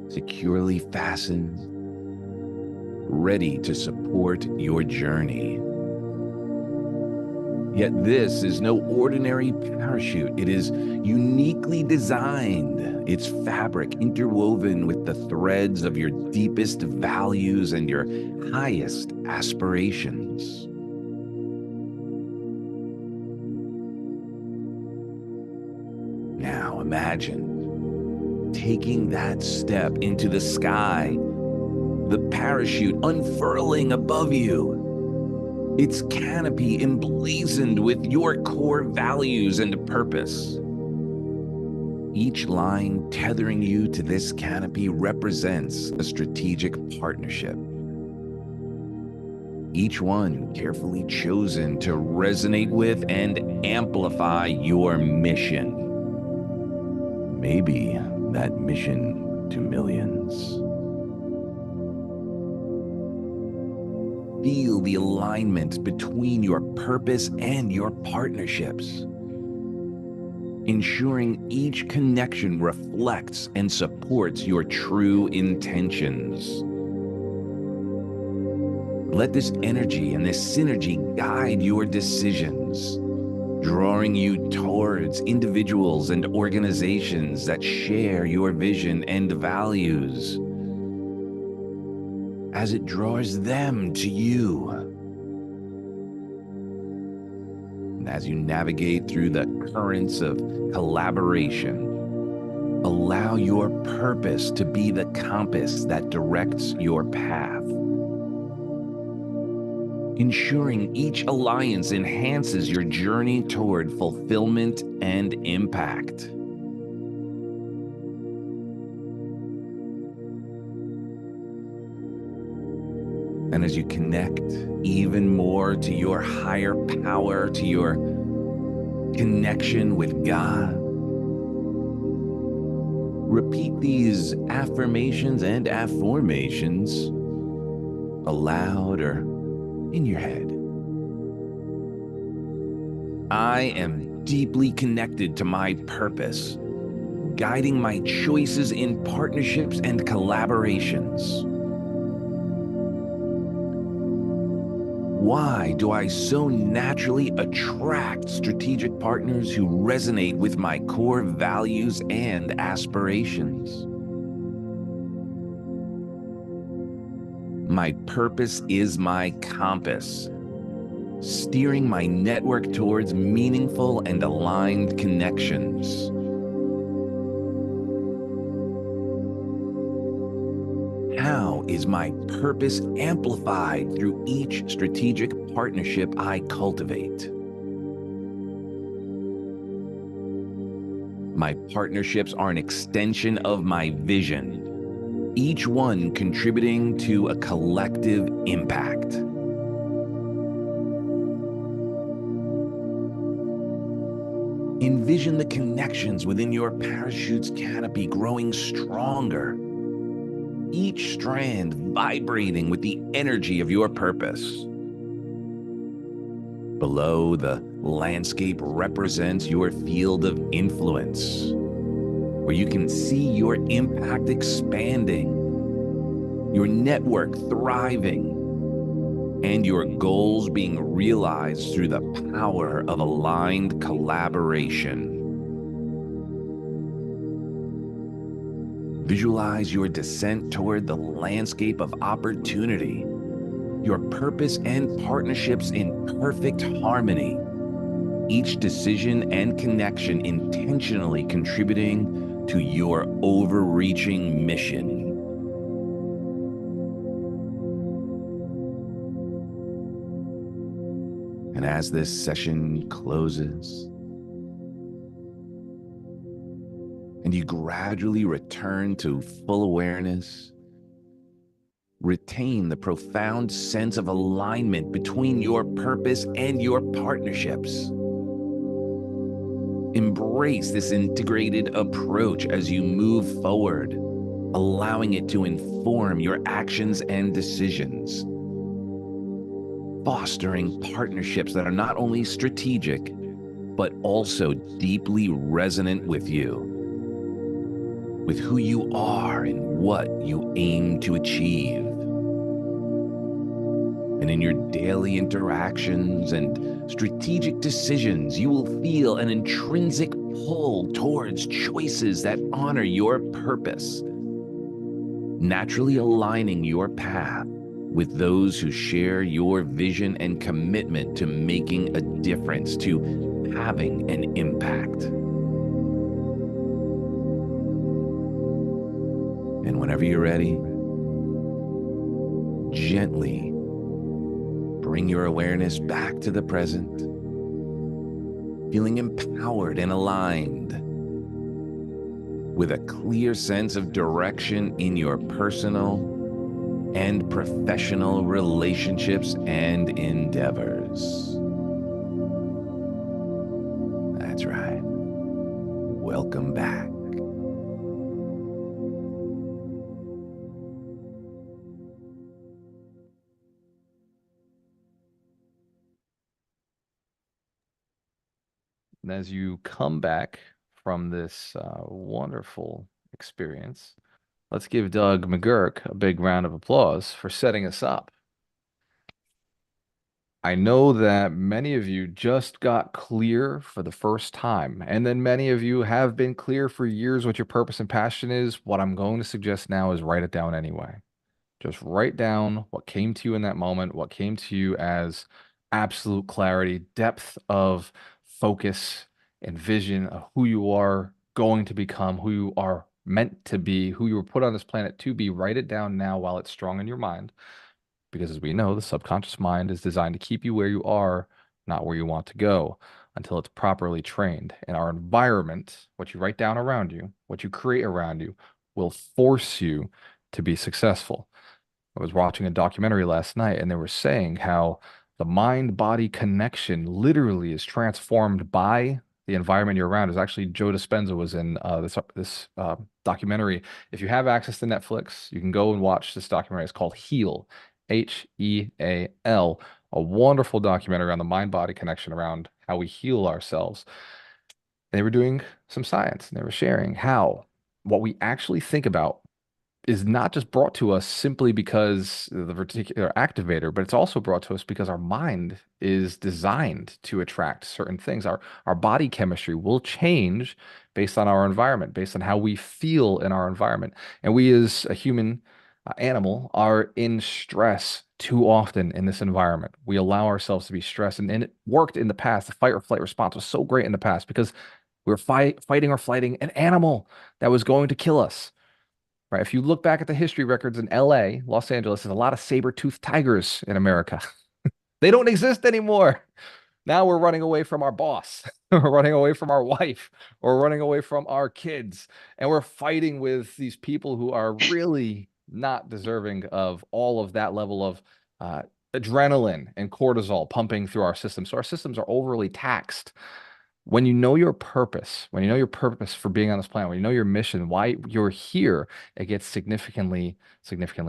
securely fastened, ready to support your journey. Yet this is no ordinary parachute. It is uniquely designed, its fabric interwoven with the threads of your deepest values and your highest aspirations. Now imagine taking that step into the sky, the parachute unfurling above you, its canopy emblazoned with your core values and purpose. Each line tethering you to this canopy represents a strategic partnership, each one carefully chosen to resonate with and amplify your mission. Maybe that mission to millions. Feel the alignment between your purpose and your partnerships, ensuring each connection reflects and supports your true intentions. Let this energy and this synergy guide your decisions, drawing you towards individuals and organizations that share your vision and values, as it draws them to you. And as you navigate through the currents of collaboration, allow your purpose to be the compass that directs your path, ensuring each alliance enhances your journey toward fulfillment and impact. And as you connect even more to your higher power, to your connection with God, repeat these affirmations and afformations aloud or in your head. I am deeply connected to my purpose, guiding my choices in partnerships and collaborations. Why do I so naturally attract strategic partners who resonate with my core values and aspirations? My purpose is my compass, steering my network towards meaningful and aligned connections. How is my purpose amplified through each strategic partnership I cultivate? My partnerships are an extension of my vision, each one contributing to a collective impact. Envision the connections within your parachute's canopy growing stronger, each strand vibrating with the energy of your purpose. Below, the landscape represents your field of influence, where you can see your impact expanding, your network thriving, and your goals being realized through the power of aligned collaboration. Visualize your descent toward the landscape of opportunity, your purpose and partnerships in perfect harmony, each decision and connection intentionally contributing to your overreaching mission. And as this session closes, and you gradually return to full awareness, retain the profound sense of alignment between your purpose and your partnerships. Embrace this integrated approach as you move forward, allowing it to inform your actions and decisions, fostering partnerships that are not only strategic, but also deeply resonant with you, with who you are and what you aim to achieve. And in your daily interactions and strategic decisions, you will feel an intrinsic pull towards choices that honor your purpose, naturally aligning your path with those who share your vision and commitment to making a difference, to having an impact. And whenever you're ready, gently bring your awareness back to the present, feeling empowered and aligned with a clear sense of direction in your personal and professional relationships and endeavors. That's right. Welcome back. And as you come back from this wonderful experience, let's give Doug McGurk a big round of applause for setting us up. I know that many of you just got clear for the first time, and then many of you have been clear for years what your purpose and passion is. What I'm going to suggest now is write it down anyway. Just write down what came to you in that moment, what came to you as absolute clarity, depth of focus and vision of who you are going to become, who you are meant to be, who you were put on this planet to be. Write it down now while it's strong in your mind. Because as we know, the subconscious mind is designed to keep you where you are, not where you want to go, until it's properly trained. And our environment, what you write down around you, what you create around you, will force you to be successful. I was watching a documentary last night, and they were saying how the mind-body connection literally is transformed by the environment you're around. Is actually Joe Dispenza was in this documentary. If you have access to Netflix, you can go and watch this documentary. It's called Heal, Heal, a wonderful documentary on the mind-body connection around how we heal ourselves. They were doing some science, and they were sharing how what we actually think about is not just brought to us simply because of the particular activator, but it's also brought to us because our mind is designed to attract certain things. Our body chemistry will change based on our environment, based on how we feel in our environment. And we as a human animal are in stress too often in this environment. We allow ourselves to be stressed. And it worked in the past. The fight or flight response was so great in the past because we were fighting or flighting an animal that was going to kill us. Right. If you look back at the history records in LA, Los Angeles, there's a lot of saber-toothed tigers in America. They don't exist anymore. Now we're running away from our boss. We're running away from our wife. Or running away from our kids. And we're fighting with these people who are really not deserving of all of that level of adrenaline and cortisol pumping through our system. So our systems are overly taxed. When you know your purpose, when you know your purpose for being on this planet, when you know your mission, why you're here, it gets significantly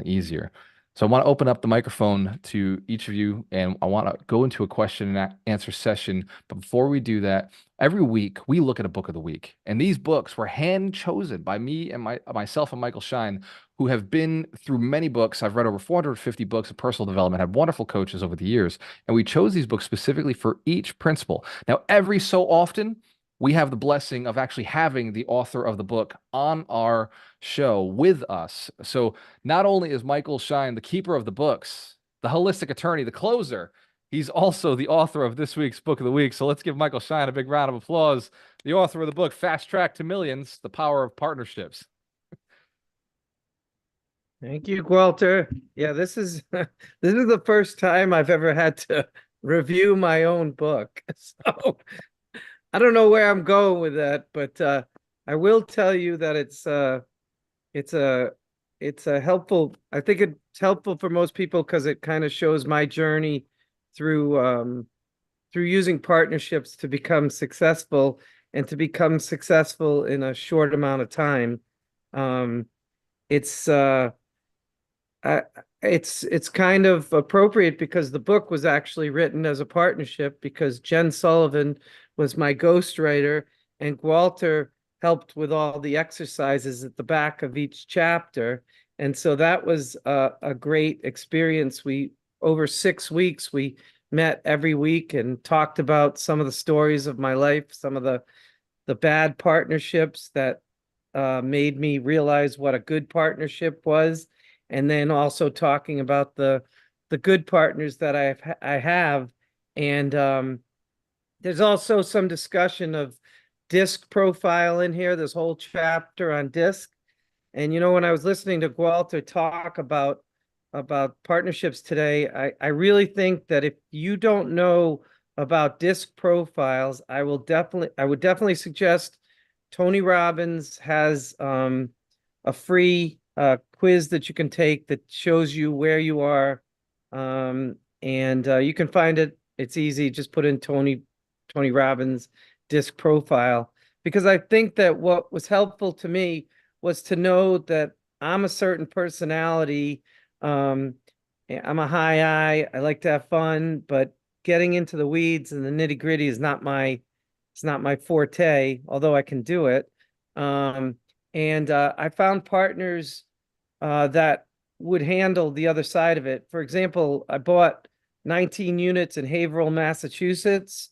easier. So I want to open up the microphone to each of you, and I want to go into a question and answer session. But before we do that, every week we look at a book of the week, and these books were hand chosen by me and myself and Michael Shine, who have been through many books. I've read over 450 books of personal development, had wonderful coaches over the years, and we chose these books specifically for each principle. Now, every so often, we have the blessing of actually having the author of the book on our show with us. So not only is Michael Shine the keeper of the books, the holistic attorney, the closer, he's also the author of this week's book of the week. So let's give Michael Shine a big round of applause. The author of the book, Fast Track to Millions, The Power of Partnerships. Thank you, Walter. Yeah, this is this is the first time I've ever had to review my own book. So I don't know where I'm going with that, but I will tell you that it's a helpful. I think it's helpful for most people because it kind of shows my journey through through using partnerships to become successful and to become successful in a short amount of time. It's it's kind of appropriate because the book was actually written as a partnership because Jen Sullivan was my ghostwriter and Walter helped with all the exercises at the back of each chapter. And so that was a great experience. Over 6 weeks, we met every week and talked about some of the stories of my life, some of the bad partnerships that made me realize what a good partnership was. And then also talking about the good partners that I have. And there's also some discussion of disc profile in here, this whole chapter on disc. And when I was listening to Walter talk about partnerships today, I really think that if you don't know about disc profiles, I would definitely suggest Tony Robbins has a free quiz that you can take that shows you where you are. And you can find it. It's easy. Just put in Tony Robbins disc profile, because I think that what was helpful to me was to know that I'm a certain personality. I'm a high I like to have fun, but getting into the weeds and the nitty gritty is it's not my forte, although I can do it. And I found partners that would handle the other side of it. For example, I bought 19 units in Haverhill, Massachusetts,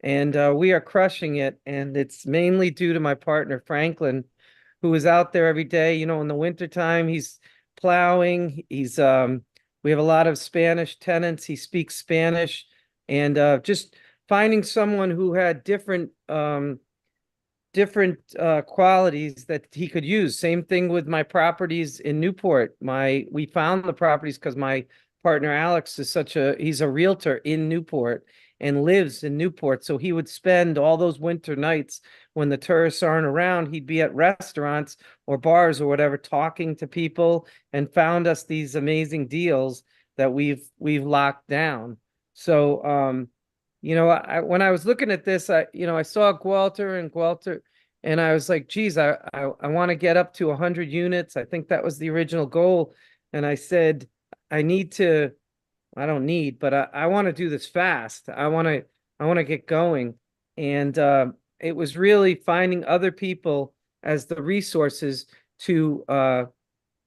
and we are crushing it. And it's mainly due to my partner, Franklin, who is out there every day. In the wintertime, he's plowing. We have a lot of Spanish tenants. He speaks Spanish, and just finding someone who had different qualities that he could use. Same thing with my properties in Newport. We found the properties because my partner Alex is he's a realtor in Newport and lives in Newport. So he would spend all those winter nights when the tourists aren't around, he'd be at restaurants or bars or whatever, talking to people, and found us these amazing deals that we've locked down. So, when I was looking at this, I saw Gualter, and I was like, geez, I want to get up to 100 units. I think that was the original goal. And I said, I don't need, but I want to do this fast. I want to get going. And it was really finding other people as the resources to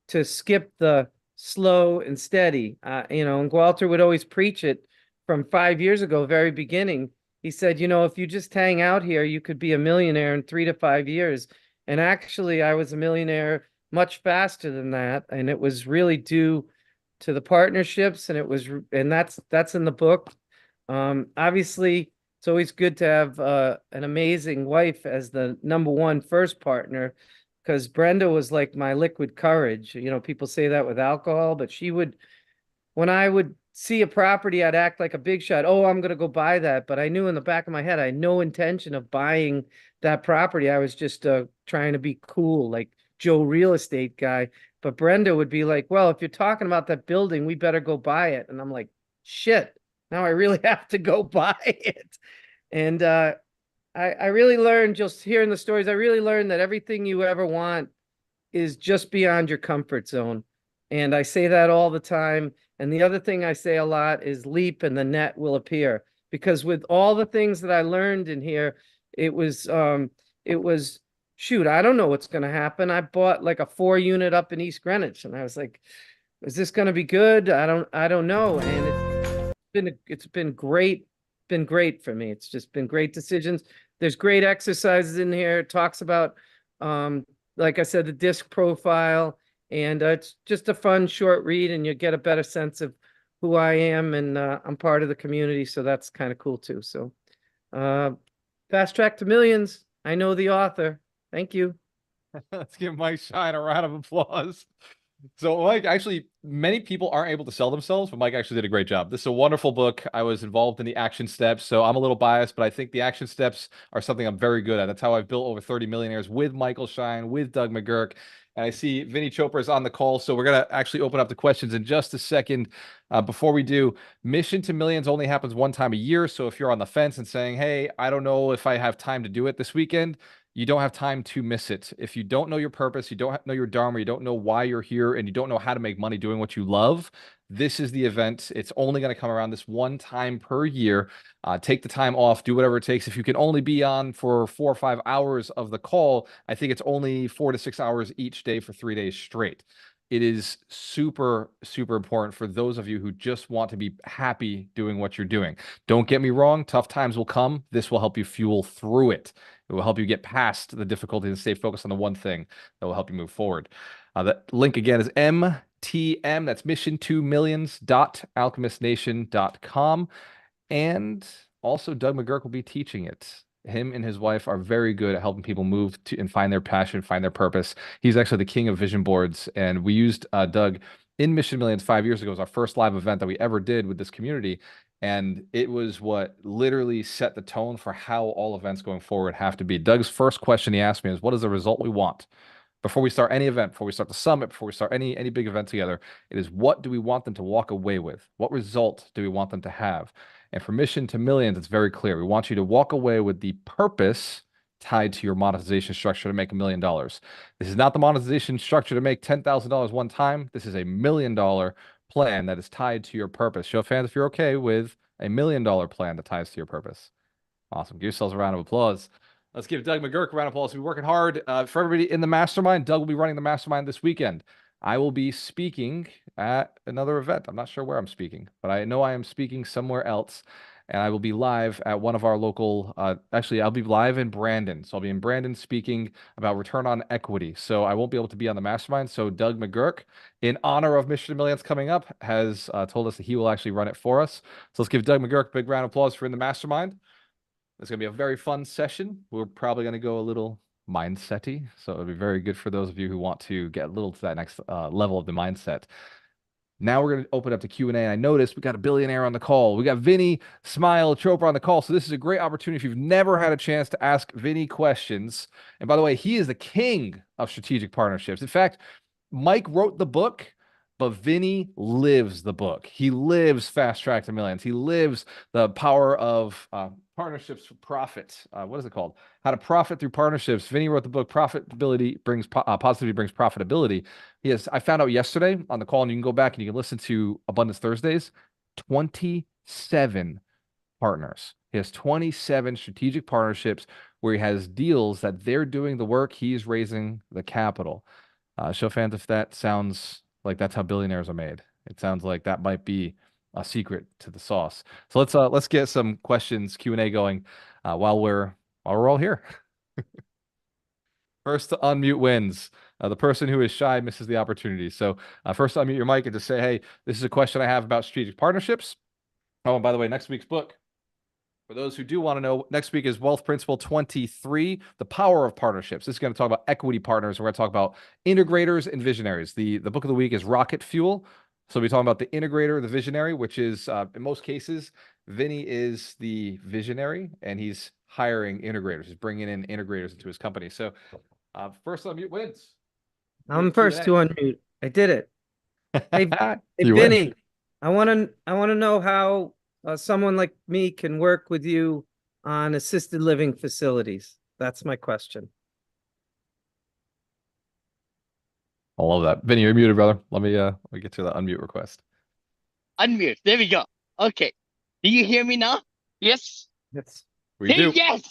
skip the slow and steady. And Walter would always preach it from 5 years ago, very beginning. He said, if you just hang out here, you could be a millionaire in 3 to 5 years. And actually, I was a millionaire much faster than that. And it was really due to the partnerships. And that's in the book. Obviously, it's always good to have an amazing wife as the number one first partner, because Brenda was like my liquid courage. People say that with alcohol, but when I would see a property, I'd act like a big shot. Oh, I'm going to go buy that. But I knew in the back of my head, I had no intention of buying that property. I was just trying to be cool, like Joe real estate guy. But Brenda would be like, well, if you're talking about that building, we better go buy it. And I'm like, shit, now I really have to go buy it. And I really learned, just hearing the stories, I really learned that everything you ever want is just beyond your comfort zone. And I say that all the time. And the other thing I say a lot is leap and the net will appear. Because with all the things that I learned in here, it was shoot, I don't know what's gonna happen. I bought like a 4 unit up in East Greenwich, and I was like, is this gonna be good? I don't know. And it's been great for me. It's just been great decisions. There's great exercises in here. It talks about like I said, the disc profile, and it's just a fun short read, and you get a better sense of who I am, and I'm part of the community, so that's kind of cool too. So Fast Track to Millions. I know the author. Thank you. Let's give Mike Shine a round of applause. So Mike, actually, many people aren't able to sell themselves, but Mike actually did a great job. This is a wonderful book. I was involved in the action steps, so I'm a little biased, but I think the action steps are something I'm very good at. That's how I've built over 30 millionaires with Michael Shine, with Doug McGurk. And I see Vinny Chopra is on the call, so we're going to actually open up the questions in just a second. Before we do, Mission to Millions only happens one time a year, so if you're on the fence and saying, hey, I don't know if I have time to do it this weekend, you don't have time to miss it. If you don't know your purpose, you don't know your dharma, you don't know why you're here, and you don't know how to make money doing what you love, this is the event. It's only going to come around this one time per year. Take the time off, do whatever it takes. If you can only be on for 4 or 5 hours of the call, I think it's only 4 to 6 hours each day for 3 days straight. It is super, super important for those of you who just want to be happy doing what you're doing. Don't get me wrong, tough times will come. This will help you fuel through it. It will help you get past the difficulty and stay focused on the one thing that will help you move forward. The link again is MTM. That's mission2millions.alchemistnation.com. And also Doug McGurk will be teaching it. Him and his wife are very good at helping people move to and find their passion, find their purpose. He's actually the king of vision boards. And we used Doug in Mission Millions 5 years ago. It was our first live event that we ever did with this community. And it was what literally set the tone for how all events going forward have to be. Doug's first question he asked me is, what is the result we want? Before we start any event, before we start the summit, before we start any big event together, it is, what do we want them to walk away with? What result do we want them to have? And for Mission to Millions, it's very clear. We want you to walk away with the purpose tied to your monetization structure to make $1 million. This is not the monetization structure to make $10,000 one time. This is $1 million plan that is tied to your purpose. Show of hands if you're okay with $1 million plan that ties to your purpose. Awesome. Give yourselves a round of applause. Let's give Doug McGurk a round of applause. We're working hard. For everybody in the mastermind, Doug will be running the mastermind this weekend. I will be speaking at another event. I'm not sure where I'm speaking, but I know I am speaking somewhere else. And I will be live at one of our local, actually, I'll be live in Brandon. So I'll be in Brandon speaking about return on equity. So I won't be able to be on the mastermind. So Doug McGurk, in honor of Mission to Millions coming up, has told us that he will actually run it for us. So let's give Doug McGurk a big round of applause for in the mastermind. It's going to be a very fun session. We're probably going to go a little mindset-y. So it'll be very good for those of you who want to get a little to that next level of the mindset. Now we're going to open up to Q&A. And I noticed we got a billionaire on the call. We got Vinny Smile Chopra on the call. So this is a great opportunity if you've never had a chance to ask Vinny questions. And by the way, he is the king of strategic partnerships. In fact, Mike wrote the book, but Vinny lives the book. He lives Fast Track to Millions. He lives the power of partnerships for profit. What is it called? How to profit through partnerships. Vinny wrote the book, Profitability Brings Positivity Brings Profitability. Yes, I found out yesterday on the call, and you can go back and you can listen to Abundance Thursdays, 27 partners. He has 27 strategic partnerships where he has deals that they're doing the work, he's raising the capital. Show fans if that sounds like that's how billionaires are made. It sounds like that might be a secret to the sauce. So let's get some questions Q&A going while we're all here. First to unmute wins. The person who is shy misses the opportunity. So first unmute your mic and just say, hey, this is a question I have about strategic partnerships. Oh, and by the way, next week's book, for those who do want to know, next week is Wealth Principle 23, The Power of Partnerships. This is going to talk about equity partners. We're going to talk about integrators and visionaries. The book of the week is Rocket Fuel. So we'll be talking about the integrator, the visionary, which is, in most cases, Vinny is the visionary, and he's hiring integrators. He's bringing in integrators into his company. So first unmute wins. I'm first to unmute. I did it. Hey, hey You Vinny, win. I want to know how someone like me can work with you on assisted living facilities. That's my question. I love that. Vinny, you're muted, brother. Let me get to the unmute request. Unmute. There we go. Okay. Do you hear me now? Yes. Yes. We Say do. yes.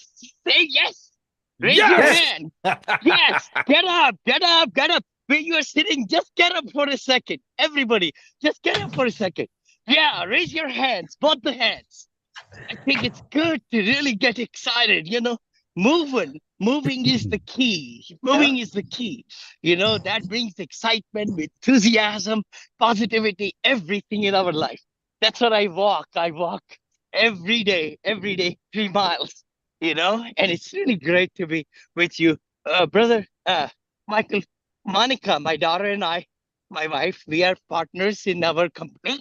Say yes. Raise your Yes! hand. Yes. Get up. Get up. Get up. Where you are sitting, just get up for a second. Everybody, just get up for a second. Yeah. Raise your hands. Both the hands. I think it's good to really get excited. Moving is the key. Moving is the key. That brings excitement, enthusiasm, positivity, everything in our life. That's what I walk. I walk every day, 3 miles, and it's really great to be with you, brother, Michael, Monica, my daughter and I, my wife, we are partners in our company.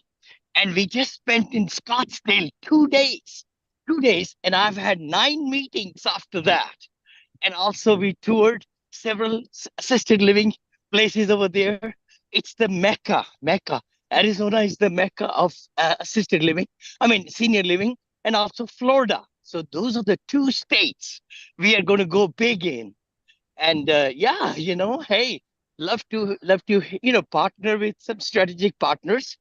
And we just spent in Scottsdale 2 days, 2 days, and I've had 9 meetings after that. And also, we toured several assisted living places over there. It's the Mecca, Mecca. Arizona is the Mecca of assisted living, I mean, senior living, and also Florida. So, those are the two states we are going to go big in. And yeah, hey, love to partner with some strategic partners,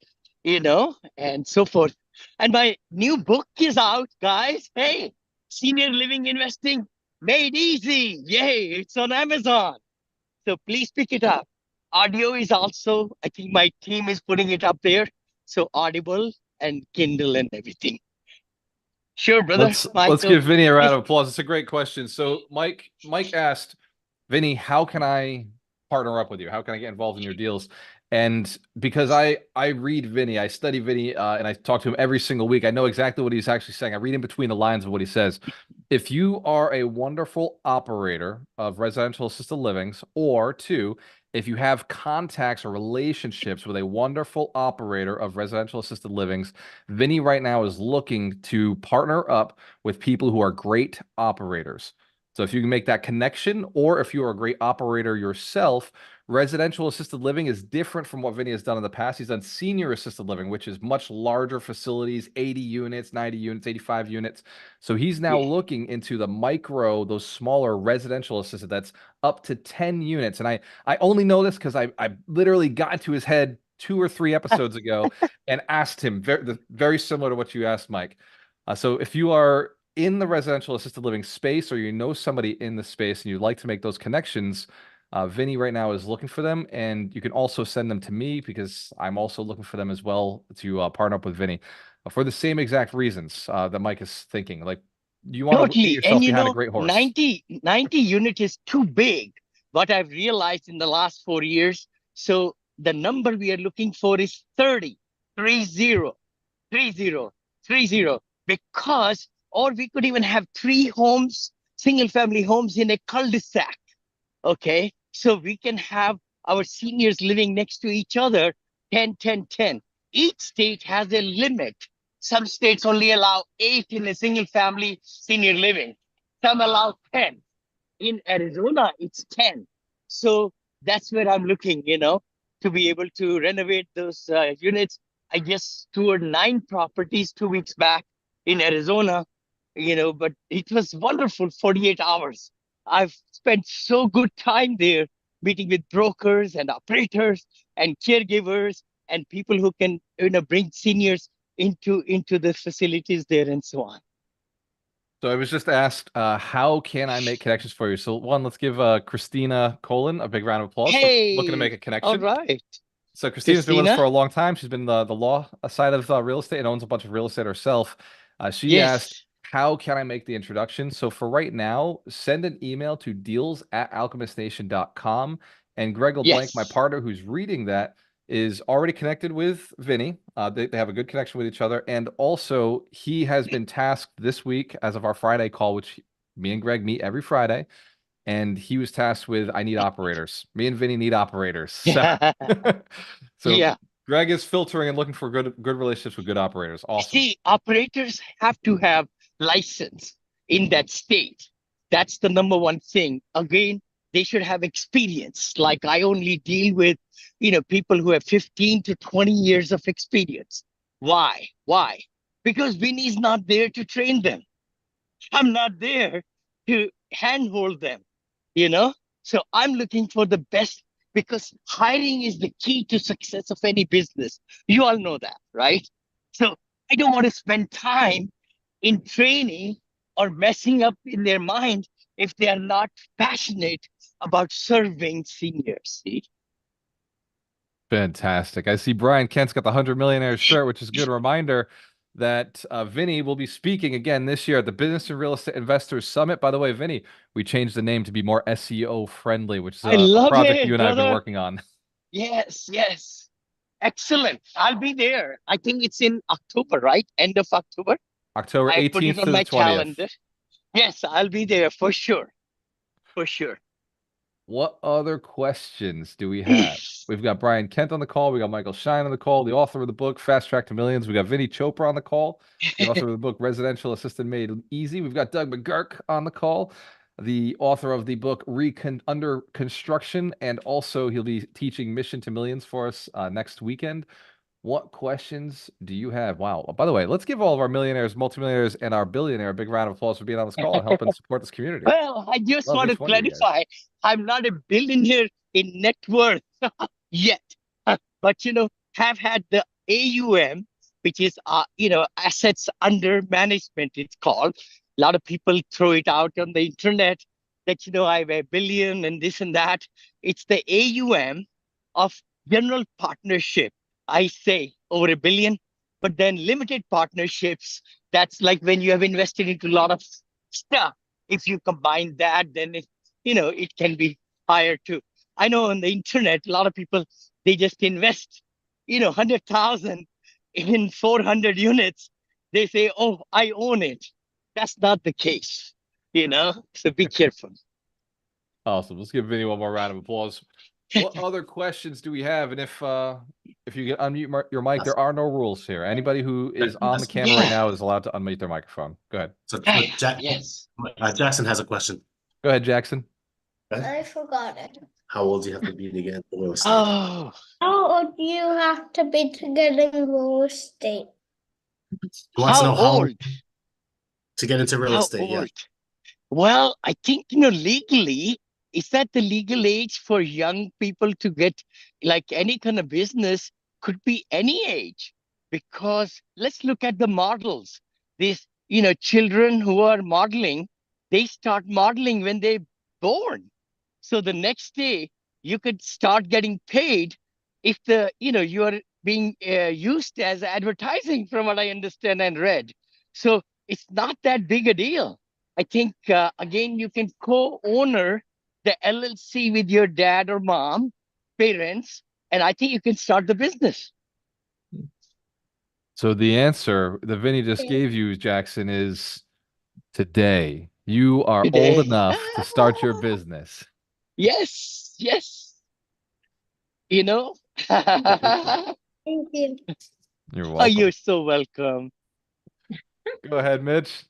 and so forth. And my new book is out, guys. Hey, Senior Living Investing Made Easy. Yay, it's on Amazon. So please pick it up. Audio is also, I think my team is putting it up there. So Audible and Kindle and everything. Sure, brother. Let's Michael. give Vinny a round of applause. It's a great question. So Mike asked, Vinny, how can I partner up with you? How can I get involved in your deals? And because I read Vinny, I study Vinny, and I talk to him every single week. I know exactly what he's actually saying. I read in between the lines of what he says. If you are a wonderful operator of residential assisted livings, or two, if you have contacts or relationships with a wonderful operator of residential assisted livings, Vinny right now is looking to partner up with people who are great operators. So if you can make that connection, or if you are a great operator yourself, residential assisted living is different from what Vinny has done in the past. He's done senior assisted living, which is much larger facilities, 80 units, 90 units, 85 units. So he's now looking into the micro, those smaller residential assisted that's up to 10 units. And I only know this because I literally got into his head 2 or 3 episodes ago and asked him very similar to what you asked, Mike. So if you are in the residential assisted living space, or you know somebody in the space and you'd like to make those connections, Vinny right now is looking for them, and you can also send them to me because I'm also looking for them as well to partner up with Vinny for the same exact reasons that Mike is thinking. Like, you want to get Totally. yourself And behind a great horse. 90 unit is too big. What I've realized in the last 4 years. So the number we are looking for is 30, 30, 30, 30, because, or we could even have 3 homes, single family homes in a cul-de-sac. Okay. So we can have our seniors living next to each other, 10, 10, 10. Each state has a limit. Some states only allow 8 in a single family senior living. Some allow 10. In Arizona, it's 10. So that's where I'm looking, to be able to renovate those units. I just toured 9 properties 2 weeks back in Arizona, but it was wonderful, 48 hours. I've spent so good time there meeting with brokers and operators and caregivers and people who can, bring seniors into the facilities there and so on. So I was just asked, how can I make connections for you? So one, let's give Christina Colin a big round of applause for looking to make a Hey, all connection. right. So Christina's been with us Christina? for a long time. She's been the law side of real estate and owns a bunch of real estate herself. She asked, Yes. how can I make the introduction? So for right now, send an email to deals@alchemistnation.com. And Greg LeBlanc, my Yes. partner who's reading that, is already connected with Vinny. They have a good connection with each other. And also, he has been tasked this week, as of our Friday call, which me and Greg meet every Friday, and he was tasked with, I need operators. Me and Vinny need operators. So Yeah. Greg is filtering and looking for good relationships with good operators. Awesome. See, operators have to have license in that state. That's the number one thing. Again, they should have experience. Like, I only deal with, people who have 15 to 20 years of experience. Why? Why? Because Vinny's not there to train them. I'm not there to handhold them, you know? So I'm looking for the best because hiring is the key to success of any business. You all know that, right? So I don't want to spend time in training or messing up in their mind if they are not passionate about serving seniors. See? Fantastic. I see Brian Kent's got the 100 Millionaires shirt, which is a good reminder that Vinny will be speaking again this year at the Business and Real Estate Investors Summit. By the way, Vinny, we changed the name to be more SEO friendly, which is I a love project you it, and I have been brother. working on. Yes, yes. Excellent. I'll be there. I think it's in October, right? End of October. October I put it 18th on to the my 20th. calendar. Yes, I'll be there for sure. For sure. What other questions do we have? We've got Brian Kent on the call. We got Michael Shine on the call, the author of the book Fast Track to Millions. We got Vinny Chopra on the call, the author of the book Residential Assistant Made Easy. We've got Doug McGurk on the call, the author of the book Under Construction, and also he'll be teaching Mission to Millions for us next weekend. What questions do you have? Wow. By the way, let's give all of our millionaires, multimillionaires, and our billionaire a big round of applause for being on this call and helping support this community. Well, I just Love want to each one of you guys. clarify, I'm not a billionaire in net worth yet, but have had the AUM, which is assets under management. It's called. A lot of people throw it out on the internet that I have a billion and this and that. It's the AUM of general partnership. I say over a billion, but then limited partnerships. That's like when you have invested into a lot of stuff. If you combine that, then it can be higher too. I know on the internet, a lot of people, they just invest, 100,000 in 400 units. They say, oh, I own it. That's not the case, so be careful. Awesome. Let's give Vinny one more round of applause. What other questions do we have? And if you can unmute your mic, there are no rules here. Anybody who is on the camera right now is allowed to unmute their microphone. Go ahead. So Yes. Jackson has a question. Go ahead, Jackson. I forgot it. How old do you have to be to get into real estate? Oh, How old do you have to be to get in real estate? He wants to know how old? to get into real How estate. Yeah. old? Well, I think, legally, is that the legal age for young people to get like any kind of business? Could be any age, because let's look at the models. These, children who are modeling, they start modeling when they're born. So the next day you could start getting paid if you are being used as advertising, from what I understand and read. So it's not that big a deal. I think, again, you can co-owner the LLC with your dad or mom, parents, and I think you can start the business. So the answer that Vinny just gave you, Jackson, is today. You are Today. old enough to start your business. Yes, yes. Thank you. You're Oh, welcome. you're so welcome. Go ahead, Mitch.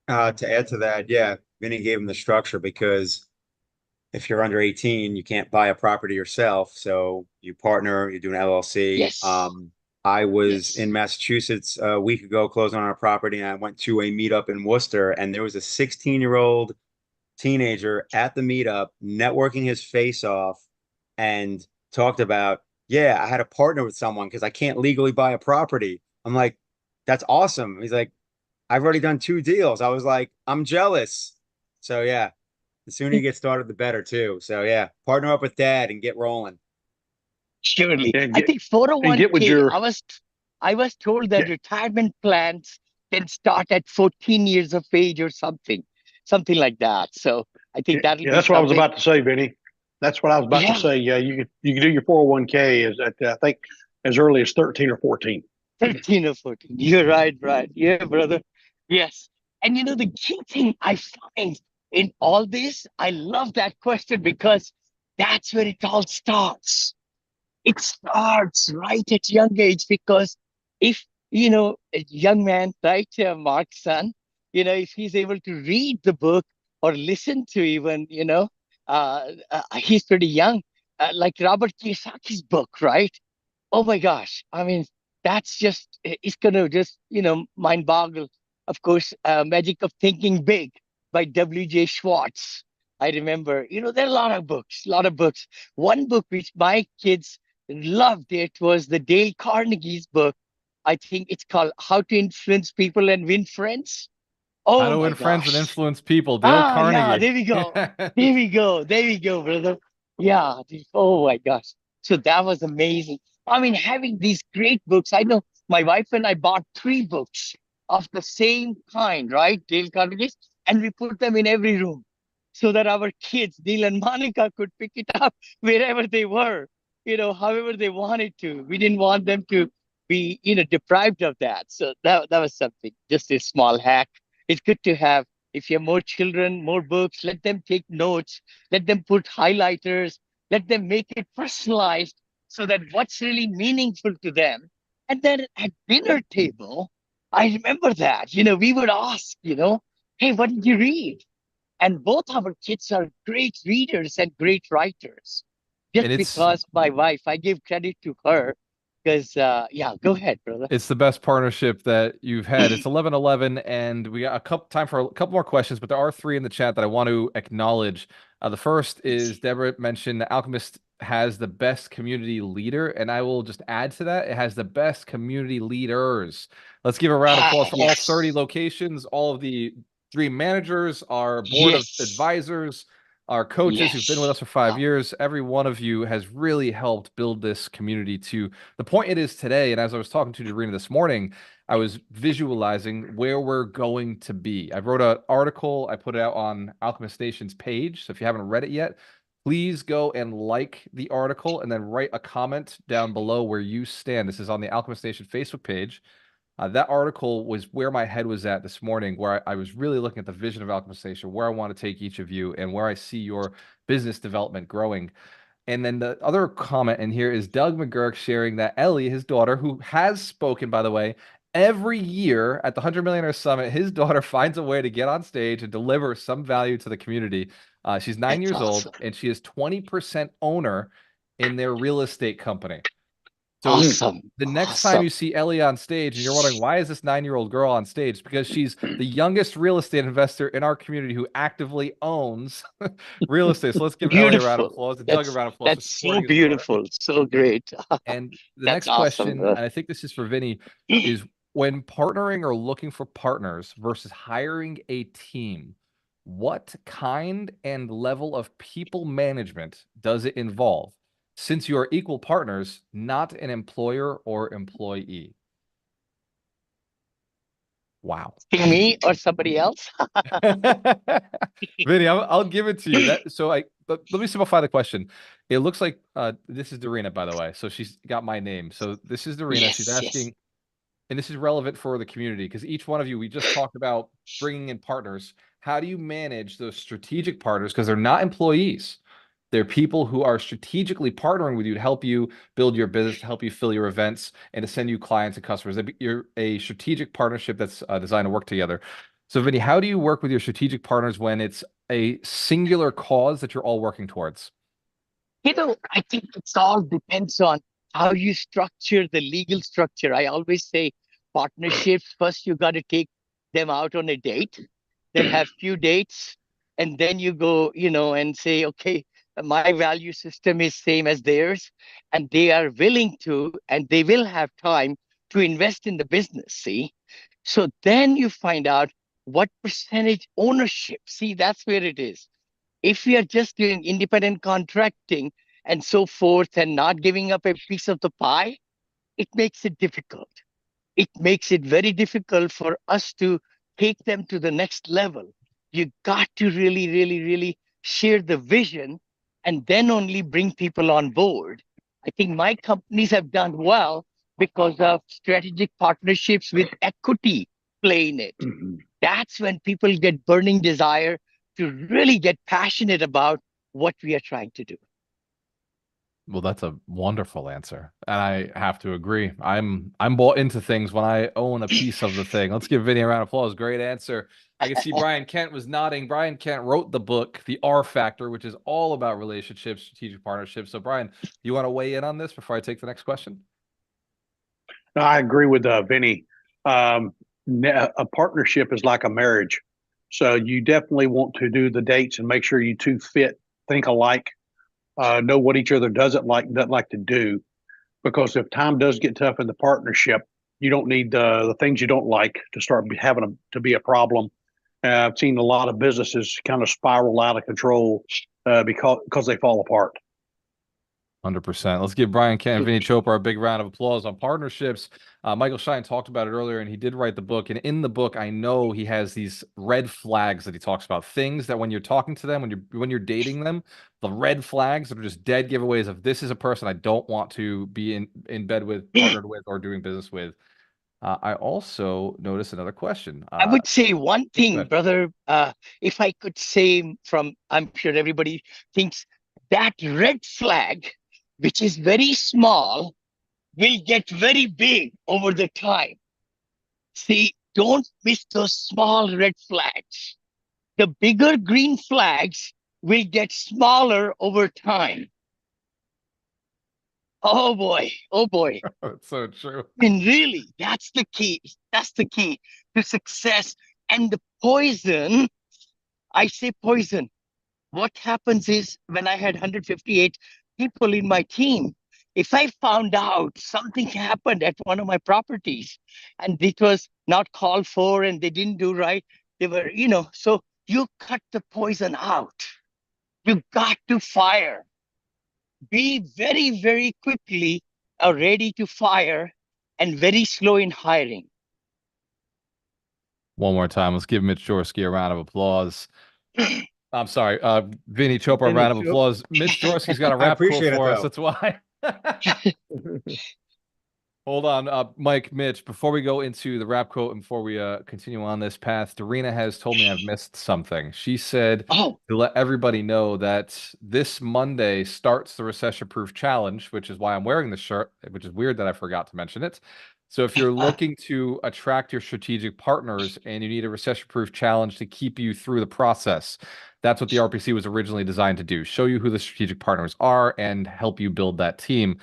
To add to that, yeah, Vinny gave him the structure because if you're under 18, you can't buy a property yourself. So you partner, you do an LLC. Yes. I was Yes. in Massachusetts a week ago closing on a property, and I went to a meetup in Worcester, and there was a 16-year-old teenager at the meetup networking his face off and talked about, yeah, I had to partner with someone because I can't legally buy a property. I'm like, that's awesome. He's like, I've already done 2 deals. I was like, I'm jealous. So yeah, the sooner you get started, the better too. So yeah, partner up with dad and get rolling. Surely. And I get- think and get with 401k, your- I was told that retirement plans can start at 14 years of age or something like that. So I think that'll be that's what I was something. about to say, Vinny. That's what I was about Yeah. to say. Yeah, you can do your 401k is at I think as early as 13 or 14. 13 or 14. You're right. Yeah, brother. Yes. And the key thing I find in all this, I love that question because that's where it all starts. It starts right at young age because if, a young man, right, Mark's son, if he's able to read the book or listen to even, he's pretty young, like Robert Kiyosaki's book, right? Oh my gosh. I mean, that's just, it's going to just, mind boggle. Of course, Magic of Thinking Big by W.J. Schwartz. I remember, there are a lot of books, a lot of books. One book which my kids loved it was the Dale Carnegie's book. I think it's called How to Influence People and Win Friends. How Oh to my Win Friends and gosh. Influence People, Dale Ah, yeah, Carnegie. there we go. There we go. There we go, brother. Yeah. Oh my gosh. So that was amazing. I mean, having these great books. I know my wife and I bought three books of the same kind, right? Dale Carnegie's, and we put them in every room so that our kids, Neil and Monica, could pick it up wherever they were, however they wanted to. We didn't want them to be, deprived of that. So that was something, just a small hack. It's good to have. If you have more children, more books, let them take notes, let them put highlighters, let them make it personalized so that what's really meaningful to them. And then at dinner table, I remember that, we would ask, hey, what did you read? And both our kids are great readers and great writers. Just And because my wife, I give credit to her because, yeah, go ahead, brother. it's the best partnership that you've had. It's 11:11, and we got a couple time for a couple more questions, but there are three in the chat that I want to acknowledge. The first is Deborah mentioned that Alchemist has the best community leader, and I will just add to that, it has the best community leaders. Let's give a round of applause for all 30 Yes. locations, all of the dream managers, our board of Yes. advisors, our coaches who've been with Yes. us for 5 years. Every one of you has really helped build this community to the point it is today. And as I was talking to Dorina this morning, I was visualizing where we're going to be. I wrote an article, I put it out on Alchemist Nation's page. So if you haven't read it yet, please go and like the article and then write a comment down below where you stand. This is on the Alchemist Nation Facebook page. That article was where my head was at this morning, where I was really looking at the vision of Alchemist Nation, where I want to take each of you, and where I see your business development growing. And then the other comment in here is Doug McGurk sharing that Ellie, his daughter, who has spoken, by the way, every year at the 100 Millionaire Summit, his daughter finds a way to get on stage and deliver some value to the community. She's 9 years That's old, awesome. and she is 20% owner in their real estate company. So Awesome. the next time Awesome. you see Ellie on stage and you're wondering, why is this 9-year-old girl on stage? Because she's the youngest real estate investor in our community who actively owns real estate. So let's give Ellie a round of Beautiful. applause and Doug a That's round of applause for that's so supporting his daughter. beautiful. So great. And the That's next awesome, question, bro. and I think this is for Vinny, is when partnering or looking for partners versus hiring a team, what kind and level of people management does it involve? Since you are equal partners, not an employer or employee. Wow. Me or somebody else? Vinny, I'll give it to you. But let me simplify the question. It looks like this is Dorina, by the way. So she's got my name. So this is Dorina. She's Yes, yes. asking, and this is relevant for the community because each one of you, we just talked about bringing in partners. How do you manage those strategic partners? Because they're not employees. They're people who are strategically partnering with you to help you build your business, to help you fill your events, and to send you clients and customers. You're a strategic partnership that's designed to work together. So, Vinny, how do you work with your strategic partners when it's a singular cause that you're all working towards? I think it's all depends on how you structure the legal structure. I always say partnerships, first you got to take them out on a date, then have few dates, and then you go, and say, okay, my value system is same as theirs, and they are willing to, and they will have time to invest in the business, see? So then you find out what percentage ownership. See, that's where it is. If we are just doing independent contracting and so forth and not giving up a piece of the pie, it makes it difficult. It makes it very difficult for us to take them to the next level. You got to really, really, really share the vision and then only bring people on board. I think my companies have done well because of strategic partnerships with equity playing it. That's when people get burning desire to really get passionate about what we are trying to do. Well, that's a wonderful answer, and I have to agree. I'm bought into things when I own a piece of the thing. Let's give Vinny a round of applause. Great answer. I can see Brian Kent was nodding. Brian Kent wrote the book, The R Factor, which is all about relationships, strategic partnerships. So, Brian, you want to weigh in on this before I take the next question? I agree with Vinny. A partnership is like a marriage. So you definitely want to do the dates and make sure you two fit, think alike, know what each other doesn't like to do. Because if time does get tough in the partnership, you don't need the things you don't like to start having to be a problem. I've seen a lot of businesses kind of spiral out of control because they fall apart. 100%. Let's give Brian Kent and Vinny Chopra a big round of applause on partnerships. Michael Shine talked about it earlier, and he did write the book. And in the book, I know he has these red flags that he talks about. Things that when you're talking to them, when you're dating them, the red flags that are just dead giveaways of this is a person I don't want to be in bed with, partnered with, or doing business with. I also noticed another question. I would say one Go thing, ahead. brother. If I could say I'm sure everybody thinks that red flag, which is very small, will get very big over the time. See, don't miss those small red flags. The bigger green flags will get smaller over time. Oh boy, oh boy. That's so true. I mean, really, that's the key. That's the key to success. And the poison, I say poison. What happens is when I had 158 people in my team, if I found out something happened at one of my properties and it was not called for and they didn't do right, they were, so you cut the poison out. You got to fire. Be very, very quickly ready to fire and very slow in hiring. One more time. Let's give Mitch Jorsky a round of applause. I'm sorry, Vinny Chopra, a round of applause. Mitch Jorsky's got a rap quote appreciate it, for us. though. That's why. Hold on, Mike, Mitch, before we go into the rap quote and before we continue on this path, Darina has told me I've missed something. She said Oh, to let everybody know that this Monday starts the Recession Proof Challenge, which is why I'm wearing this shirt, which is weird that I forgot to mention it. So if you're looking to attract your strategic partners and you need a recession proof challenge to keep you through the process, that's what the RPC was originally designed to do. Show you who the strategic partners are and help you build that team.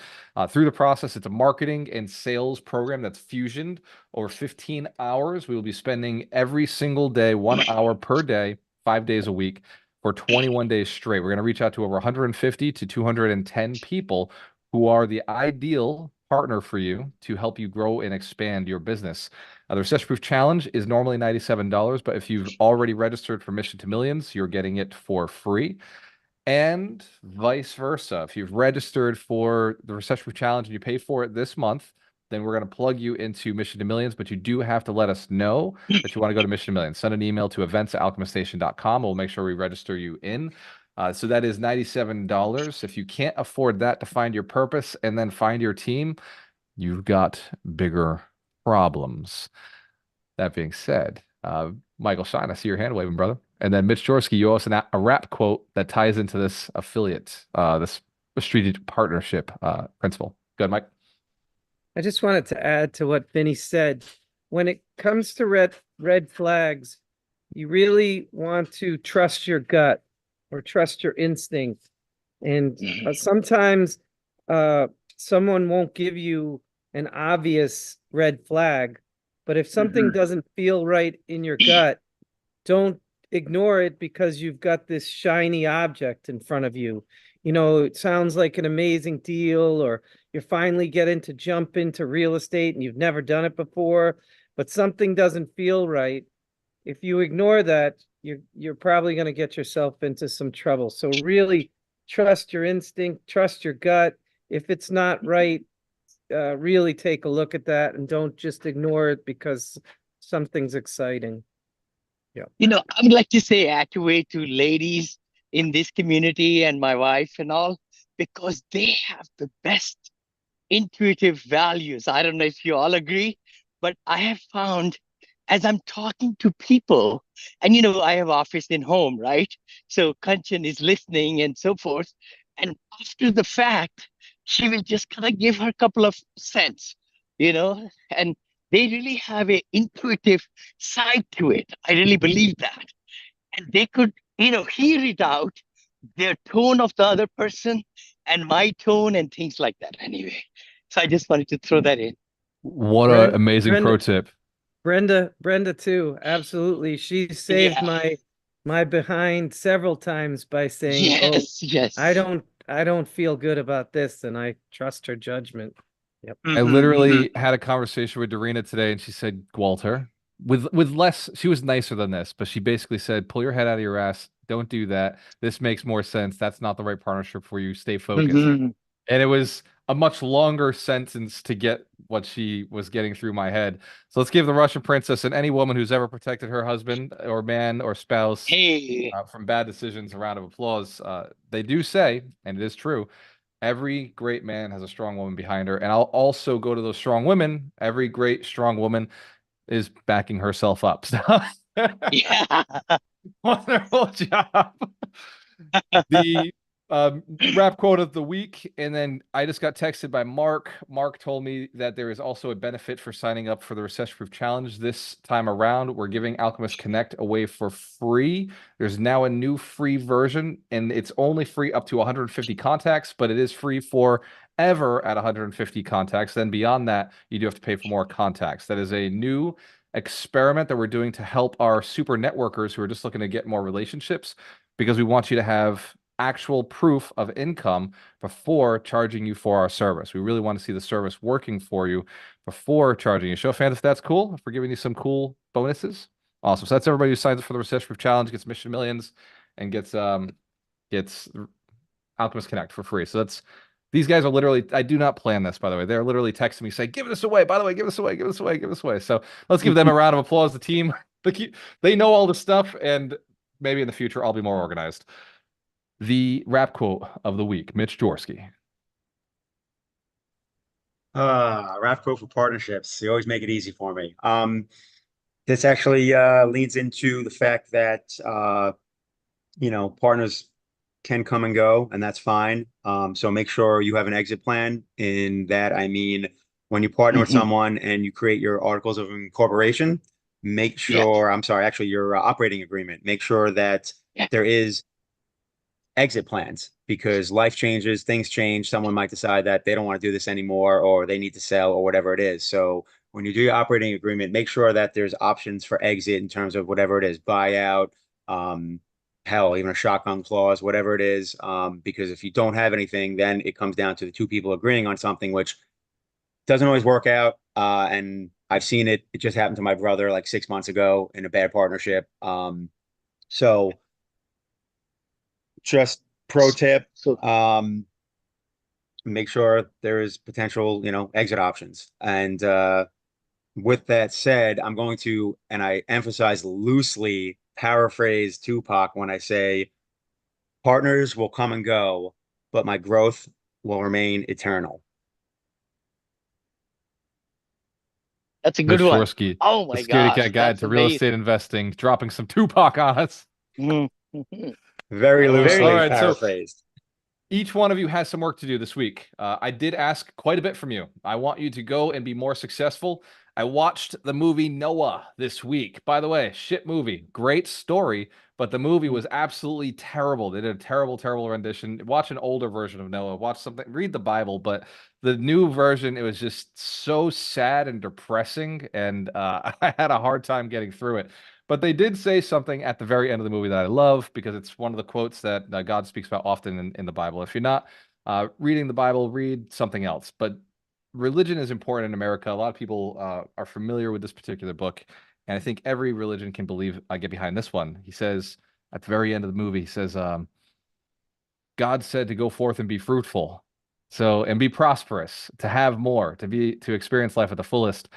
Through the process, it's a marketing and sales program that's fusioned over 15 hours. We will be spending every single day, 1 hour per day, 5 days a week for 21 days straight. We're going to reach out to over 150 to 210 people who are the ideal partner for you to help you grow and expand your business. The Recession Proof Challenge is normally $97, but if you've already registered for Mission to Millions, you're getting it for free. And vice versa. If you've registered for the Recession Proof Challenge and you pay for it this month, then we're going to plug you into Mission to Millions, but you do have to let us know that you want to go to Mission to Millions. Send an email to events@alchemiststation.com. We'll make sure we register you in. So that is $97. If you can't afford that to find your purpose and then find your team, you've got bigger problems. That being said, Michael Shine, I see your hand waving, brother. And then Mitch Jorsky, you also a rap quote that ties into this affiliate, this strategic partnership principle. Good, Mike. I just wanted to add to what Vinny said. When it comes to red flags, you really want to trust your gut or trust your instinct. And sometimes someone won't give you an obvious red flag, but if something doesn't feel right in your gut, don't ignore it because you've got this shiny object in front of you. It sounds like an amazing deal, or you're finally getting to jump into real estate and you've never done it before, but something doesn't feel right. If you ignore that, you're probably going to get yourself into some trouble. So really trust your instinct, trust your gut. If it's not right, really take a look at that and don't just ignore it because something's exciting. Yeah. I would like to say activate to ladies in this community and my wife and all, because they have the best intuitive values. I don't know if you all agree, but I have found as I'm talking to people, and I have office in home, right? So Kanchan is listening and so forth. And after the fact, she will just kind of give her a couple of cents, and they really have a intuitive side to it. I really believe that. And they could, hear it out, their tone of the other person and my tone and things like that anyway. So I just wanted to throw that in. What an amazing pro tip. Brenda too. Absolutely. She saved Yeah. my behind several times by saying, "Oh, Yes, I yes. don't feel good about this," and I trust her judgment. Yep. I Hmm. literally had a conversation with Dorina today, and she said, Walter, with less, she was nicer than this, but she basically said, pull your head out of your ass. Don't do that. This makes more sense. That's not the right partnership for you. Stay focused. Hmm. And it was a much longer sentence to get what she was getting through my head. So let's give the Russian princess and any woman who's ever protected her husband or man or spouse Hey. from bad decisions a round of applause. They do say, and it is true, every great man has a strong woman behind her. And I'll also go to those strong women. Every great strong woman is backing herself up. So Yeah. wonderful job. The rap quote of the week, and then I just got texted by Mark. Mark told me that there is also a benefit for signing up for the Recession Proof Challenge this time around. We're giving Alchemist Connect away for free. There's now a new free version, and it's only free up to 150 contacts, but it is free forever at 150 contacts. Then beyond that, you do have to pay for more contacts. That is a new experiment that we're doing to help our super networkers who are just looking to get more relationships, because we want you to have actual proof of income before charging you for our service. We really want to see the service working for you before charging you. Show of hands if that's cool, if we're giving you some cool bonuses. Awesome. So that's everybody who signs up for the Recession Proof Challenge, gets Mission Millions, and gets Alchemist Connect for free. So that's, these guys are literally, I do not plan this, by the way. They're literally texting me saying, give this away. By the way, give this away, give this away, give this away. So let's give them a round of applause. The team, they know all the stuff, and maybe in the future I'll be more organized. The rap quote of the week, Mitch Jaworski. Rap quote for partnerships. You always make it easy for me. This actually leads into the fact that partners can come and go, and that's fine. So make sure you have an exit plan. In that, I mean, when you partner with Hmm. someone and you create your articles of incorporation, make Yeah. sure, I'm sorry, actually your operating agreement, make sure that Yeah. there is exit plans, because life changes, things change. Someone might decide that they don't want to do this anymore, or they need to sell, or whatever it is. So when you do your operating agreement, make sure that there's options for exit in terms of whatever it is, buyout, um, hell, even a shotgun clause, whatever it is. Because if you don't have anything, then it comes down to the two people agreeing on something, which doesn't always work out. And I've seen it. It just happened to my brother like 6 months ago in a bad partnership. So just pro tip, So make sure there is potential, exit options. And with that said, I'm going to, and I emphasize loosely, paraphrase Tupac when I say, partners will come and go, but my growth will remain eternal. that's a good Mitch one. Jaworski, Oh the my Scaredy gosh, Cat Guide that's to Real Estate amazing. Investing, dropping some Tupac on us. Mhm. Very All loosely right, so paraphrased. each one of you has some work to do this week. I did ask quite a bit from you. I want you to go and be more successful. I watched the movie Noah this week. By the way, shit movie. Great story, but the movie was absolutely terrible. They did a terrible, terrible rendition. Watch an older version of Noah. Watch something, read the Bible, but the new version, it was just so sad and depressing, and I had a hard time getting through it. But they did say something at the very end of the movie that I love, because it's one of the quotes that God speaks about often in the Bible. If you're not reading the Bible, read something else. But religion is important in America. A lot of people are familiar with this particular book. And I think every religion can believe, I get behind this one. He says at the very end of the movie, he says, God said to go forth and be fruitful. So, and be prosperous, to have more, to experience life at the fullest.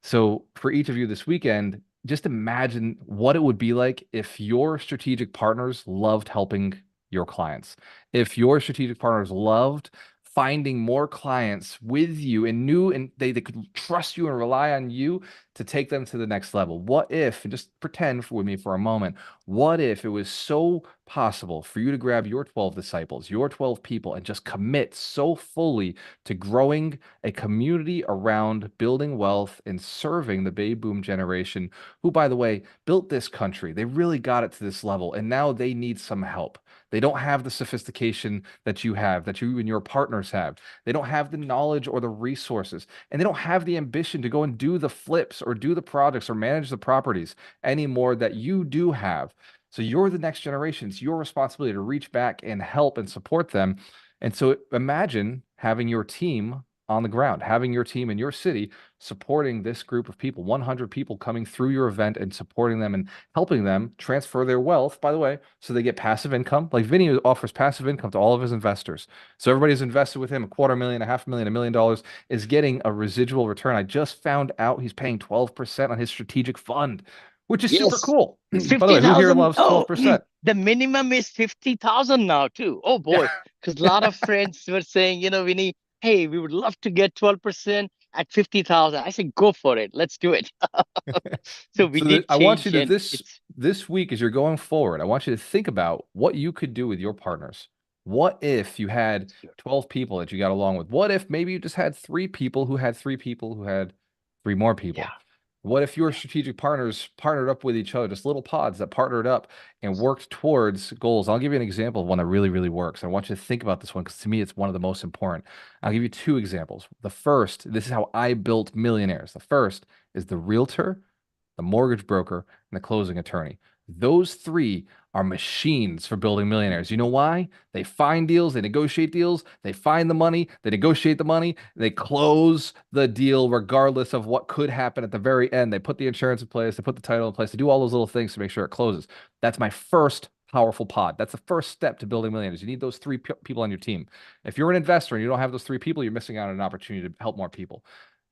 So for each of you this weekend, just imagine what it would be like if your strategic partners loved helping your clients. If your strategic partners loved finding more clients with you and knew, and they could trust you and rely on you to take them to the next level. What if, and just pretend with me for a moment, what if it was so possible for you to grab your 12 disciples, your 12 people, and just commit so fully to growing a community around building wealth and serving the baby boom generation, who, by the way, built this country. They really got it to this level, and now they need some help. They don't have the sophistication that you have, that you and your partners have. They don't have the knowledge or the resources, and they don't have the ambition to go and do the flips or do the projects or manage the properties anymore that you do have. So you're the next generation. It's your responsibility to reach back and help and support them. And so imagine having your team on the ground, having your team in your city supporting this group of people, 100 people coming through your event and supporting them and helping them transfer their wealth, by the way, so they get passive income. Like Vinny offers passive income to all of his investors. So everybody's invested with him, $250,000, $500,000, $1 million is getting a residual return. I just found out he's paying 12% on his strategic fund, which is super Yes. cool. It's By the way, who here 50,000. loves 12%? The minimum is 50,000 now too. Oh boy, because a lot of friends were saying, Vinny, hey, we would love to get 12% at 50,000. I said, go for it. Let's do it. So we did I want you change, to and this week as you're going forward, I want you to think about what you could do with your partners. What if you had 12 people that you got along with? What if maybe you just had 3 people who had 3 people who had 3 more people? Yeah. What if your strategic partners partnered up with each other, just little pods that partnered up and worked towards goals? I'll give you an example of one that really, really works. I want you to think about this one because to me, it's one of the most important. I'll give you 2 examples. The first, this is how I built millionaires. The first is the realtor, the mortgage broker, and the closing attorney. Those 3 are machines for building millionaires. You know why? They find deals, they negotiate deals, they find the money, they negotiate the money, they close the deal regardless of what could happen at the very end. They put the insurance in place, they put the title in place, they do all those little things to make sure it closes. That's my first powerful pod. That's the first step to building millionaires. You need those 3 people on your team. If you're an investor and you don't have those 3 people, you're missing out on an opportunity to help more people.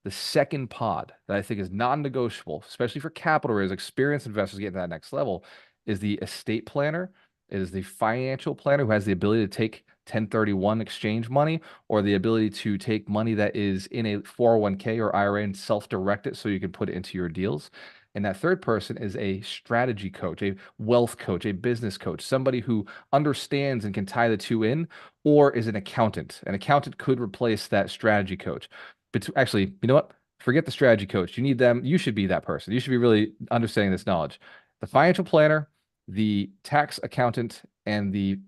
The second pod that I think is non-negotiable, especially for capital raise, experienced investors getting to that next level, is the estate planner. It is the financial planner who has the ability to take 1031 exchange money or the ability to take money that is in a 401k or IRA and self-direct it so you can put it into your deals. And that third person is a strategy coach, a wealth coach, a business coach, somebody who understands and can tie the 2 in, or is an accountant. An accountant could replace that strategy coach. But actually, you know what? Forget the strategy coach. You need them. You should be that person. You should be really understanding this knowledge. The financial planner, the tax accountant, and the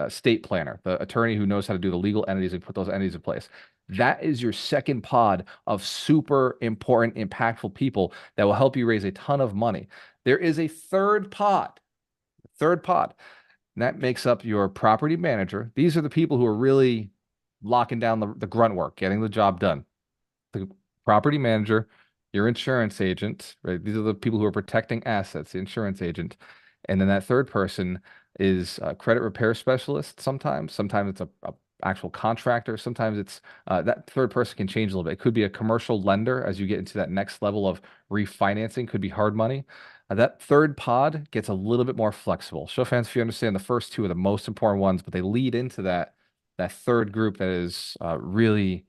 state planner, the attorney who knows how to do the legal entities and put those entities in place. That is your second pod of super important, impactful people that will help you raise a ton of money. There is a third pod, and that makes up your property manager. These are the people who are really locking down the grunt work, getting the job done. The property manager, your insurance agent, right? These are the people who are protecting assets, the insurance agent. And then that third person is a credit repair specialist sometimes. Sometimes it's a actual contractor. Sometimes it's that third person can change a little bit. It could be a commercial lender as you get into that next level of refinancing, could be hard money. That third pod gets a little bit more flexible. Show of hands if you understand the first 2 are the most important ones, but they lead into that third group that is really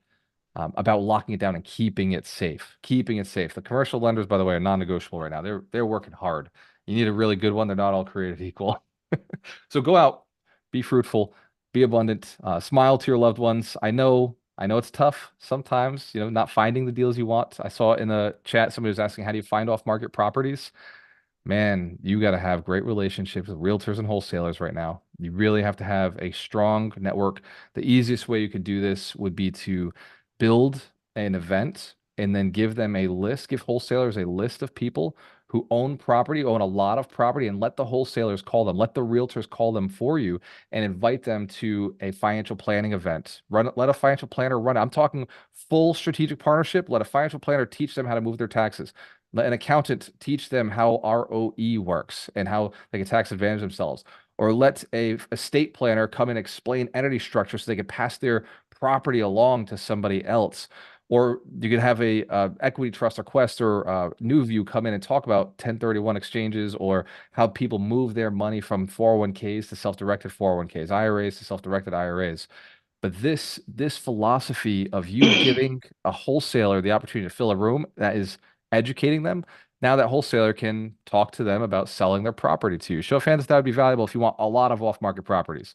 about locking it down and keeping it safe. Keeping it safe. The commercial lenders, by the way, are non-negotiable right now. They're working hard. You need a really good one. They're not all created equal. So go out, be fruitful, be abundant, smile to your loved ones. I know it's tough sometimes, not finding the deals you want. I saw in the chat somebody was asking, how do you find off-market properties? Man, you got to have great relationships with realtors and wholesalers right now. You really have to have a strong network. The easiest way you could do this would be to build an event and then give them a list, give wholesalers a list of people who own property, own a lot of property, and let the wholesalers call them, let the realtors call them for you and invite them to a financial planning event. Let a financial planner run it. I'm talking full strategic partnership. Let a financial planner teach them how to move their taxes. Let an accountant teach them how ROE works and how they can tax advantage themselves. Or let a estate planner come and explain entity structure so they can pass their property along to somebody else. Or you could have a equity trust or Quest or New View come in and talk about 1031 exchanges or how people move their money from 401ks to self-directed 401ks, IRAs to self-directed IRAs. But this philosophy of you giving a wholesaler the opportunity to fill a room, that is educating them. Now that wholesaler can talk to them about selling their property to you. Show of hands, that would be valuable if you want a lot of off-market properties.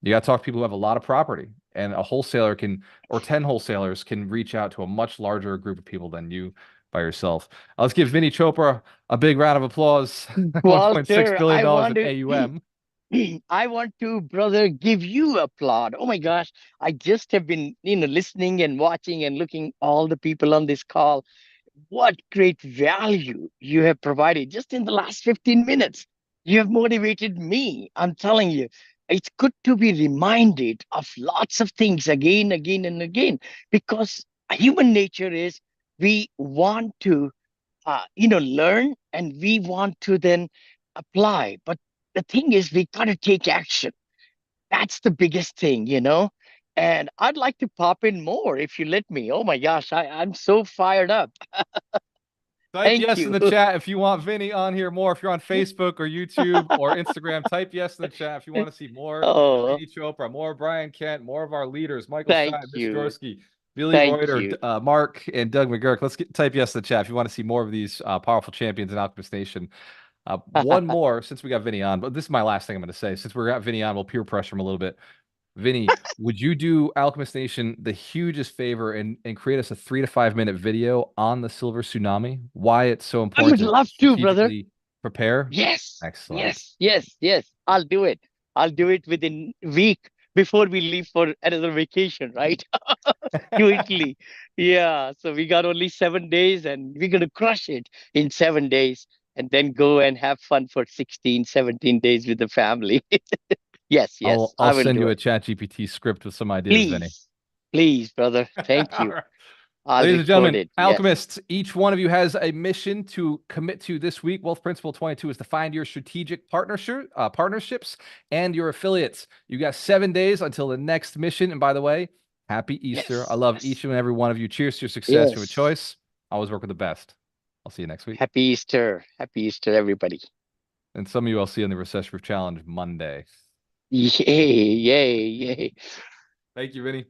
You got to talk to people who have a lot of property, and a wholesaler can, or 10 wholesalers can reach out to a much larger group of people than you by yourself. Let's give Vinny Chopra a big round of applause. $1.6 Walter, billion I want in to. AUM. I want to, brother, give you applaud. Oh my gosh, I just have been, listening and watching and looking all the people on this call. What great value you have provided just in the last 15 minutes. You have motivated me. I'm telling you, it's good to be reminded of lots of things again, again, and again, because human nature is we want to, learn and we want to then apply. But the thing is, we got to take action. That's the biggest thing. And I'd like to pop in more if you let me. Oh my gosh, I'm so fired up. Type Thank yes in you. the chat if you want Vinny on here more. If you're on Facebook or YouTube or Instagram, type yes in the chat if you want to see more Oh, Vinny Chopra, more Brian Kent, more of our leaders, Michael thank Stein, Mitch you. Dorsky, Billy Thank Reuter, you. Mark, and Doug McGurk. Type yes in the chat if you want to see more of these powerful champions in Alchemist Nation. One more since we got Vinny on, but this is my last thing I'm going to say. Since we got Vinny on, we'll peer pressure him a little bit. Vinny, would you do Alchemist Nation the hugest favor and create us a 3 to 5 minute video on the silver tsunami? Why it's so I important would to love to, brother. strategically prepare? Yes, Excellent. yes. I'll do it. I'll do it within a week before we leave for another vacation, right? To Italy. Yeah. So we got only 7 days and we're going to crush it in 7 days and then go and have fun for 16, 17 days with the family. Yes, I'll I will send do you a it. chat GPT script with some ideas, Vinny. Please, brother. Thank All you. right. I'll Ladies and record gentlemen, it. Yes. alchemists, each one of you has a mission to commit to this week. Wealth Principle 22 is to find your strategic partnerships and your affiliates. You got 7 days until the next mission. And by the way, happy Easter. I love each and every one of you. Cheers to your success, your Yes. choice. Always work with the best. I'll see you next week. Happy Easter. Happy Easter, everybody. And some of you I'll see on the Recession Proof Challenge Monday. Yay. Thank you, Vinny.